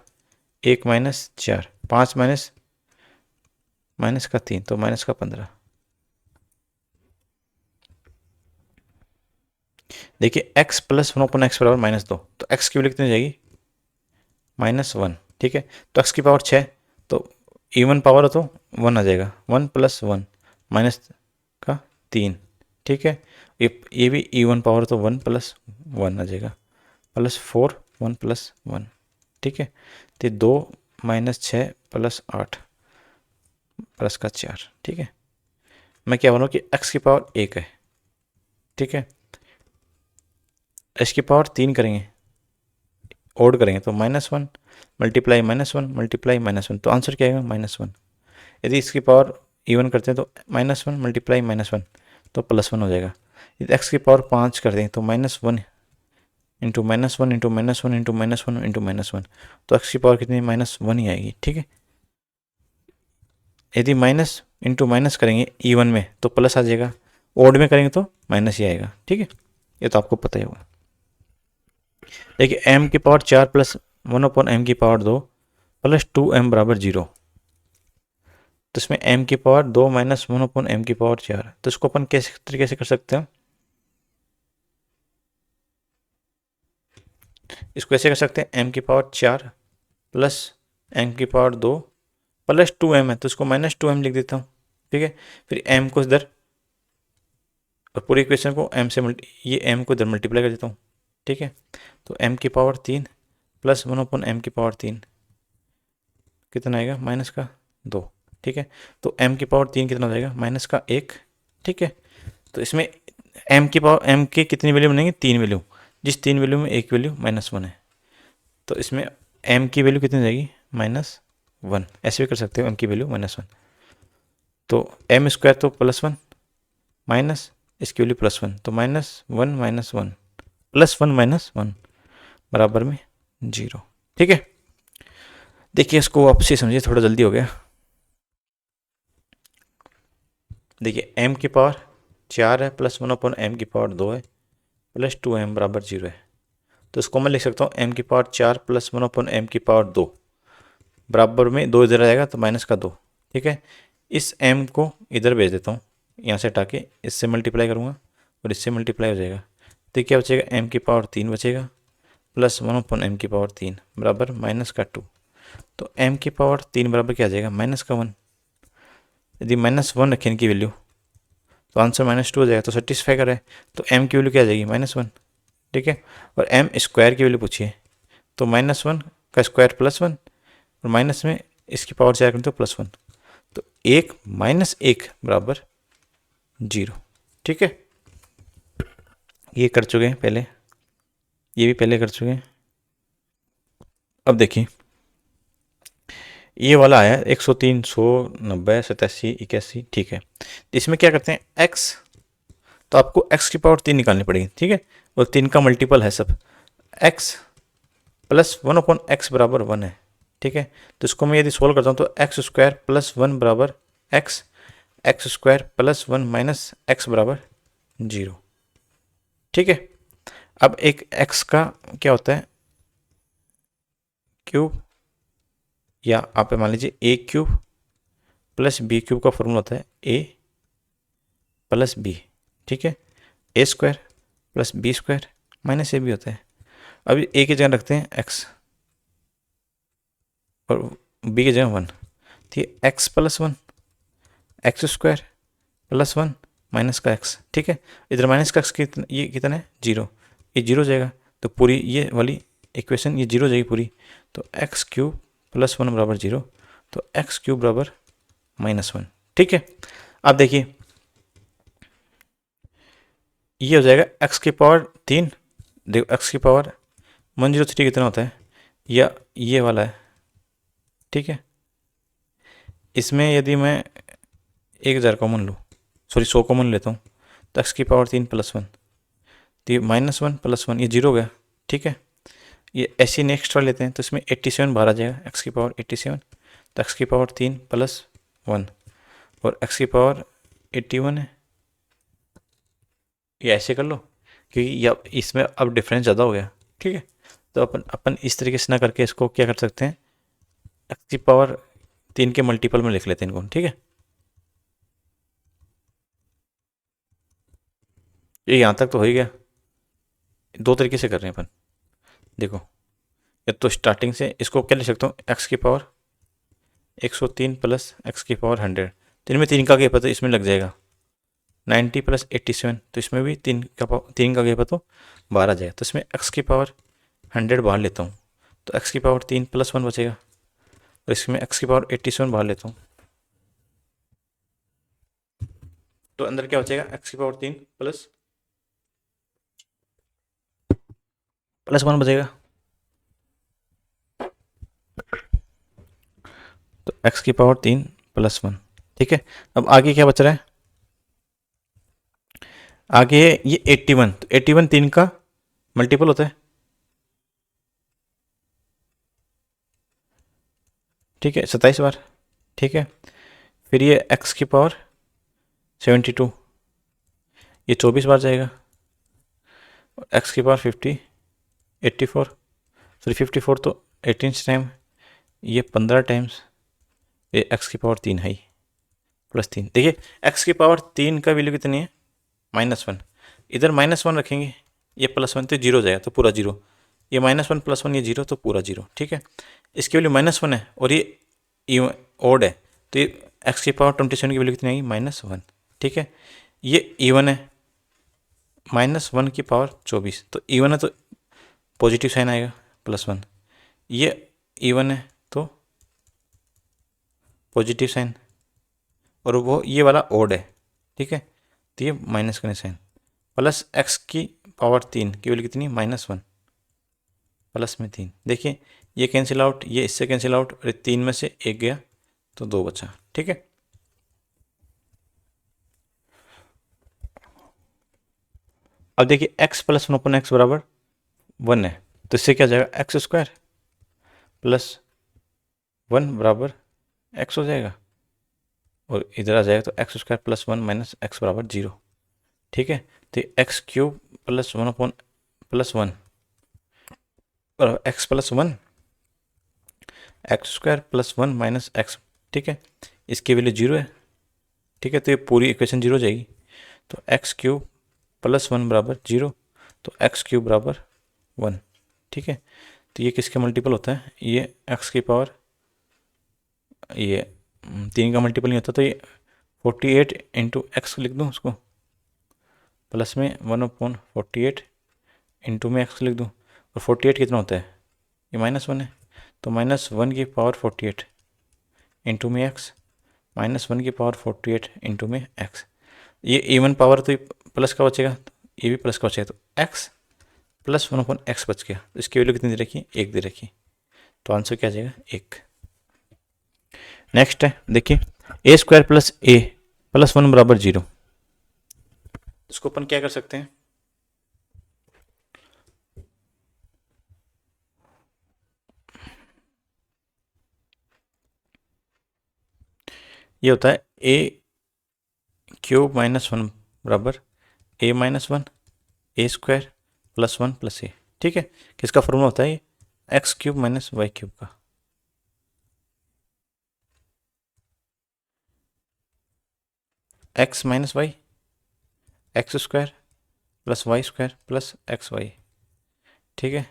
1 माइनस 4, 5 माइनस माइनस का 3 तो माइनस का 15। देखिए x प्लस 1 अपॉन एक्स बराबर -2, तो x की वैल्यू कितनी जाएगी -1, ठीक है। तो x की पावर 6, तो इवन पावर हो तो 1 आ जाएगा, 1 प्लस 1 माइनस का 3, ठीक है। ये भी इवन पावर तो 1 प्लस 1 आ जाएगा, प्लस 4 1 प्लस 1, ठीक है। तो 2 माइनस 6 प्लस 8 प्लस का 4, ठीक है। मैं क्या बोलूँ कि x की पावर 1 है, ठीक है। इसकी पावर 3 करेंगे, ओड करेंगे तो -1 मल्टीप्लाई -1 मल्टीप्लाई -1, तो आंसर क्या आएगा -1। यदि इसकी पावर इवन करते हैं तो -1 मल्टीप्लाई -1 तो +1 हो जाएगा। यदि x की पावर 5 कर दें तो -1 इंटू -1 इंटू -1 इंटू -1 इंटू -1, तो x की पावर कितनी -1 ही आएगी, ठीक है। यदि माइनस इंटू माइनस करेंगे इवन में तो प्लस आ जाएगा, ओड में करेंगे तो माइनस ही आएगा, ठीक है। ये तो आपको पता ही होगा। देखिए m की पावर 4 प्लस 1 अपॉन m की पावर 2 प्लस 2m बराबर 0, तो इसमें m की पावर 2 माइनस 1 अपॉन m की पावर 4, तो इसको अपन कैसे तरीके से कर सकते हैं, इसको ऐसे कर सकते हैं m की पावर 4 प्लस m की पावर 2 प्लस 2m है तो इसको -2m लिख देता हूँ, ठीक है। फिर m को इधर और पूरी इक्वेशन को m से ये m को इधर मल्टीप्लाई कर देता हूँ, ठीक है। तो m की पावर 3 प्लस 1 अपॉन m की पावर 3 कितना आएगा -2, ठीक है। तो m की पावर 3 कितना हो जाएगा -1, ठीक है। तो इसमें m की पावर m की कितनी वैल्यू बनेंगी 3 वैल्यू, जिस 3 वैल्यू में एक वैल्यू -1 है, तो इसमें m की वैल्यू कितनी जाएगी -1, ऐसे भी कर सकते हो m की वैल्यू -1, तो m स्क्वायर तो +1 माइनस इसकी वैल्यू +1, तो -1 -1 +1 -1 बराबर में 0, ठीक है। देखिए इसको वापस से समझिए, थोड़ा जल्दी हो गया। देखिए m की पावर 4 है प्लस 1 अपॉन m की पावर 2 है प्लस 2m बराबर 0 है, तो इसको मैं लिख सकता हूँ m की पावर 4 प्लस 1 अपॉन m की पावर 2 बराबर में 2 इधर आ जाएगा तो -2, ठीक है। इस m को इधर भेज देता हूँ, यहाँ से हटा के इससे मल्टीप्लाई करूँगा और इससे मल्टीप्लाई हो जाएगा, तो क्या बचेगा m की पावर 3 बचेगा प्लस 1 अपॉन m की पावर 3 बराबर -2, तो m की पावर 3 बराबर क्या आ जाएगा -1। यदि -1 रखें इनकी वैल्यू तो आंसर -2 हो जाएगा, तो सेटिस्फाई कर रहा है, तो m की वैल्यू क्या आ जाएगी -1, ठीक है। और m स्क्वायर की वैल्यू पूछिए तो -1 का स्क्वायर +1 और माइनस में इसकी पावर से करें तो +1, तो 1 -1 बराबर 0, ठीक है। ये कर चुके हैं पहले, ये भी पहले कर चुके हैं। अब देखिए ये वाला आया 103, 190, 87, 81, ठीक है। तो इसमें क्या करते हैं x, तो आपको x की पावर 3 निकालनी पड़ेगी, ठीक है, और 3 का मल्टीपल है सब, x प्लस 1/x बराबर 1 है, ठीक है। तो इसको मैं यदि सोल्व करता हूँ तो एक्स स्क्वायर प्लस 1 बराबर x, x square plus 1 minus x बराबर 0, ठीक है। अब एक x का क्या होता है क्यूब, या आप मान लीजिए A cube plus B cube का फॉर्मूला होता है ए प्लस बी, ठीक है। A square plus B square minus A B होता है। अभी ए की जगह रखते हैं एक्स और बी की जगह 1, तो ये x plus 1, x square plus 1 minus का एक्स, ठीक है। इधर माइनस का एक्स ये कितना है 0, ये 0 हो जाएगा, तो पूरी ये वाली इक्वेशन ये 0 हो जाएगी पूरी। तो एक्स क्यूब प्लस 1 बराबर 0, तो एक्स क्यूब बराबर -1, ठीक है। अब देखिए ये हो जाएगा एक्स की पावर 3, देखो एक्स की पावर 103 कितना होता है, या ये वाला है, ठीक है। इसमें यदि मैं 1000 कॉमन लूँ, सॉरी 100 कॉमन लेता हूँ, तो एक्स की पावर 3 प्लस 1, तो ये -1 प्लस 1 ये 0 हो गया, ठीक है। ये ऐसे नेक्स्ट वाला लेते हैं, तो इसमें 87 बाहर आ जाएगा, एक्स की पावर 87, तो एक्स की पावर 3 प्लस 1 और एक्स की पावर 81 है, ये ऐसे कर लो क्योंकि या इसमें अब डिफरेंस ज़्यादा हो गया, ठीक है। तो अपन इस तरीके से ना करके इसको क्या कर सकते हैं, एक्स की पावर 3 के मल्टीपल में लिख लेते हैं इनको, ठीक है। ये यहाँ तक तो हो ही गया। दो तरीके से कर रहे हैं अपन, देखो या तो स्टार्टिंग से इसको क्या लिख सकता हूँ, एक्स की पावर 103 प्लस एक्स की पावर 100, तो इनमें 3 का गैप है तो इसमें लग जाएगा 90 प्लस 87, तो इसमें भी 3 का गैप है तो बाहर आ जाएगा, तो इसमें एक्स की पावर 100 बाहर लेता हूँ, तो एक्स की पावर 3 प्लस 1 बचेगा, और इसमें एक्स की पावर 87 बाहर लेता हूँ, तो अंदर क्या बचेगा एक्स की पावर 3 प्लस 1 बचेगा, तो एक्स की पावर 3 प्लस 1, ठीक है। अब आगे क्या बच रहा है, आगे ये 81, तो 81 3 का मल्टीपल होता है, ठीक है, 27 बार, ठीक है। फिर ये एक्स की पावर 72, ये 24 बार जाएगा, और एक्स की पावर 84, सॉरी 54 तो 18 टाइम, ये 15 टाइम्स, ये एक्स की पावर 3 है ही प्लस 3। देखिए एक्स की पावर 3 का वैल्यू कितनी है -1, इधर -1 रखेंगे, ये +1 तो 0 हो जाएगा, तो पूरा 0, ये -1 प्लस 1 ये 0 तो पूरा 0, ठीक है। इसकी वैल्यू -1 है और ये ओड है, तो ये एक्स की पावर 27 की वैल्यू कितनी आएगी -1, ठीक है। ये इवन है, -1 की पावर 24, तो इवन है तो पॉजिटिव साइन आएगा +1, ये इवन है तो पॉजिटिव साइन, और वो ये वाला ओड है, ठीक है, तो ये माइनस का साइन, प्लस एक्स की पावर 3 की वैल्यू कितनी -1 प्लस में 3, देखिए ये कैंसिल आउट, ये इससे कैंसिल आउट, और 3 में से 1 गया तो 2 बचा, ठीक है। अब देखिए x प्लस 1/x बराबर 1 है, तो इससे क्या जाएगा एक्स स्क्वायर प्लस 1 बराबर x हो जाएगा, और इधर आ जाएगा तो x square plus 1 minus x बराबर 0, ठीक है। तो एक्स क्यूब प्लस 1/+1 और x plus 1 x square plus 1 minus x, ठीक है, इसकी वैल्यू 0 है, ठीक है, तो ये पूरी इक्वेशन 0 हो जाएगी, तो एक्स क्यूब प्लस 1 बराबर 0, तो एक्स क्यूब बराबर 1, ठीक है। तो ये किसके मल्टीपल होता है, ये एक्स की पावर, ये 3 का मल्टीपल नहीं होता, तो ये 48 इंटू एक्स लिख दूँ उसको, प्लस में 1/48 इंटू में एक्स लिख दूँ, और 48 कितना होता है, ये -1 है, तो -1 की पावर 48 इंटू में एक्स, -1 की पावर 48 इंटू में एक्स, ये इवन पावर तो प्लस का बचेगा, ये भी प्लस का बचेगा, तो एक्स प्लस 1/x बच गया। तो इसकी वैल्यू कितनी दे रखी है? 1 दे रखी है। तो आंसर क्या आ जाएगा? 1। नेक्स्ट है, देखिए a² प्लस a प्लस 1 बराबर 0। इसको अपन क्या कर सकते हैं? ये होता है a³ माइनस 1 बराबर a minus 1 a² plus 1 plus a। ठीक है, किसका फॉर्मूला होता है? ये x³ माइनस y³ का। x minus y x² plus y² plus xy। ठीक है,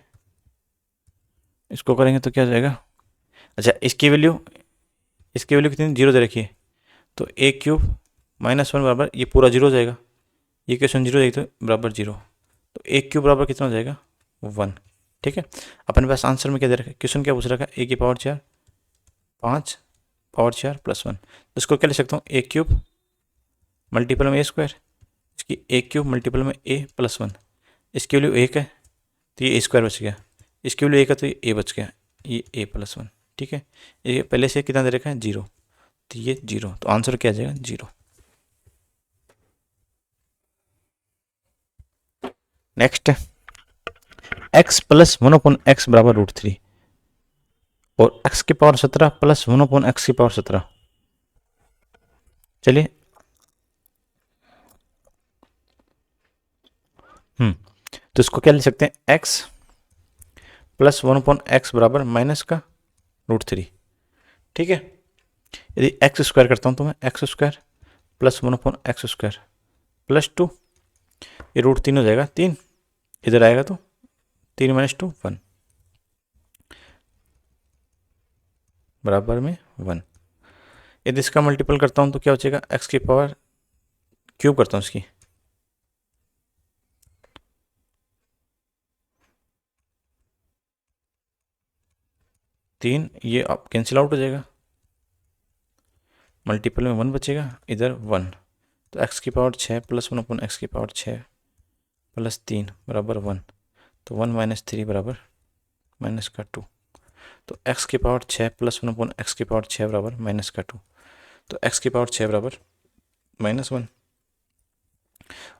इसको करेंगे तो क्या हो जाएगा? अच्छा, इसकी वैल्यू कितनी? 0 दे रखी है। तो a³ माइनस 1 बराबर ये पूरा 0 हो जाएगा। ये क्वेश्चन 0 जाएगी तो बराबर 0। तो a³ बराबर कितना हो जाएगा? 1। ठीक है, अपने पास आंसर में क्या दे रखा है? क्वेश्चन क्या पूछ रखा है? a की पावर 4 5 पावर 4 प्लस 1। तो इसको क्या लिख सकता हूँ? a³ मल्टीपल में a², इसकी a³ मल्टीपल में a प्लस 1। इसकी वैल्यू 1 है तो ये a² बच गया। इसकी वैल्यू 1 है तो ये a बच गया, ये a प्लस 1। ठीक है, ये पहले से कितना दे रखा है? 0। तो ये 0। तो आंसर क्या आ जाएगा? 0। नेक्स्ट है x प्लस 1/x बराबर √3 और x की पावर 17 प्लस 1/x की पावर 17। चलिए तो इसको क्या लिख सकते हैं? x प्लस 1/x बराबर माइनस का √3। ठीक है, यदि x² करता हूं तो मैं x² प्लस 1/x² प्लस 2, ये √3 हो जाएगा 3, इधर आएगा तो 3 माइनस 2 1 बराबर में 1। यदि इसका मल्टीपल करता हूं तो क्या बचेगा? x की पावर क्यूब करता हूं इसकी, तीन, ये अब कैंसिल आउट हो जाएगा, मल्टीपल में 1 बचेगा, इधर 1। तो x की पावर 6 प्लस 1/x की पावर 6 प्लस 3 बराबर 1। तो 1 माइनस 3 बराबर माइनस का 2। तो x की पावर 6 प्लस 1/x की पावर 6 बराबर माइनस का 2। तो x की पावर 6 बराबर -1।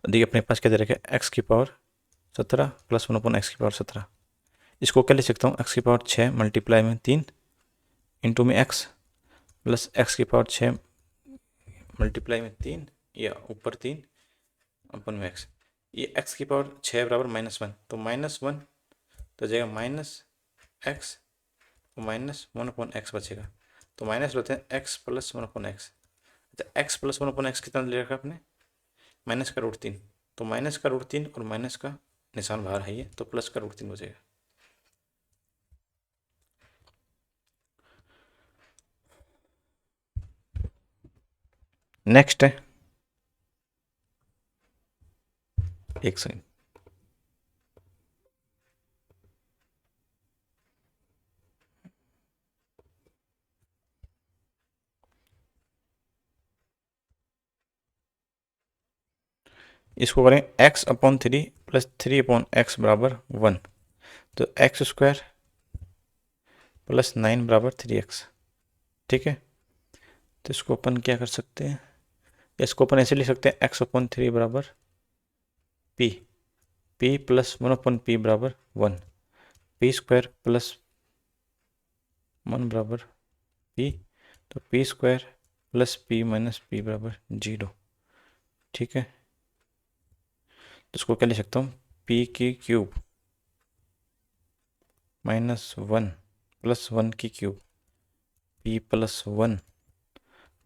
देखिए अपने पास क्या दे रखा है? x की पावर 17 प्लस 1/x की पावर 17। इसको क्या लिख सकता हूँ? x की पावर 6 मल्टीप्लाई में 3 इंटू में x प्लस x की पावर 6 मल्टीप्लाई में 3 या ऊपर 3 अपन में x। ये x की पावर 6 बराबर -1। तो -1 तो जाएगा माइनस एक्स तो -1/x बचेगा। तो माइनस लेते हैं x प्लस 1/x। अच्छा, x प्लस 1/x कितना ले रखा आपने? माइनस का √3। तो माइनस का √3 और माइनस का निशान बाहर है, ये तो प्लस का √3 बचेगा। नेक्स्ट है, एक सेकंड, इसको करें x/3 प्लस 3/x बराबर 1। तो x² प्लस 9 बराबर 3x। ठीक है, तो इसको अपन क्या कर सकते हैं? इसको अपन ऐसे लिख सकते हैं x/3 बराबर p प्लस 1/p बराबर 1, p² प्लस 1 बराबर p। तो p² plus p minus p बराबर 0। ठीक है, तो इसको क्या लिख सकता हूँ? p³ माइनस 1 प्लस 1 की क्यूब p प्लस 1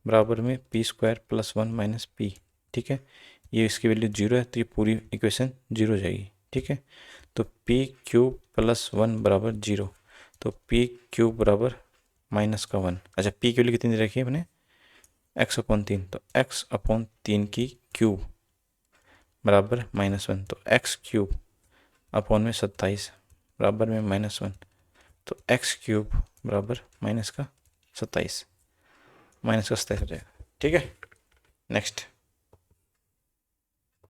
बराबर में p² प्लस 1 माइनस p। ठीक है, ये इसकी वैल्यू 0 है तो ये पूरी इक्वेशन 0 हो जाएगी। ठीक है, तो p³ प्लस 1 बराबर 0। तो p³ बराबर माइनस का 1। अच्छा, p की वैल्यू कितनी दे रखी है अपने? x/3। तो x/3 की क्यूब बराबर -1। तो x³ अपॉन में 27 बराबर में -1। तो x³ बराबर -27 हो जाएगा। ठीक है, नेक्स्ट।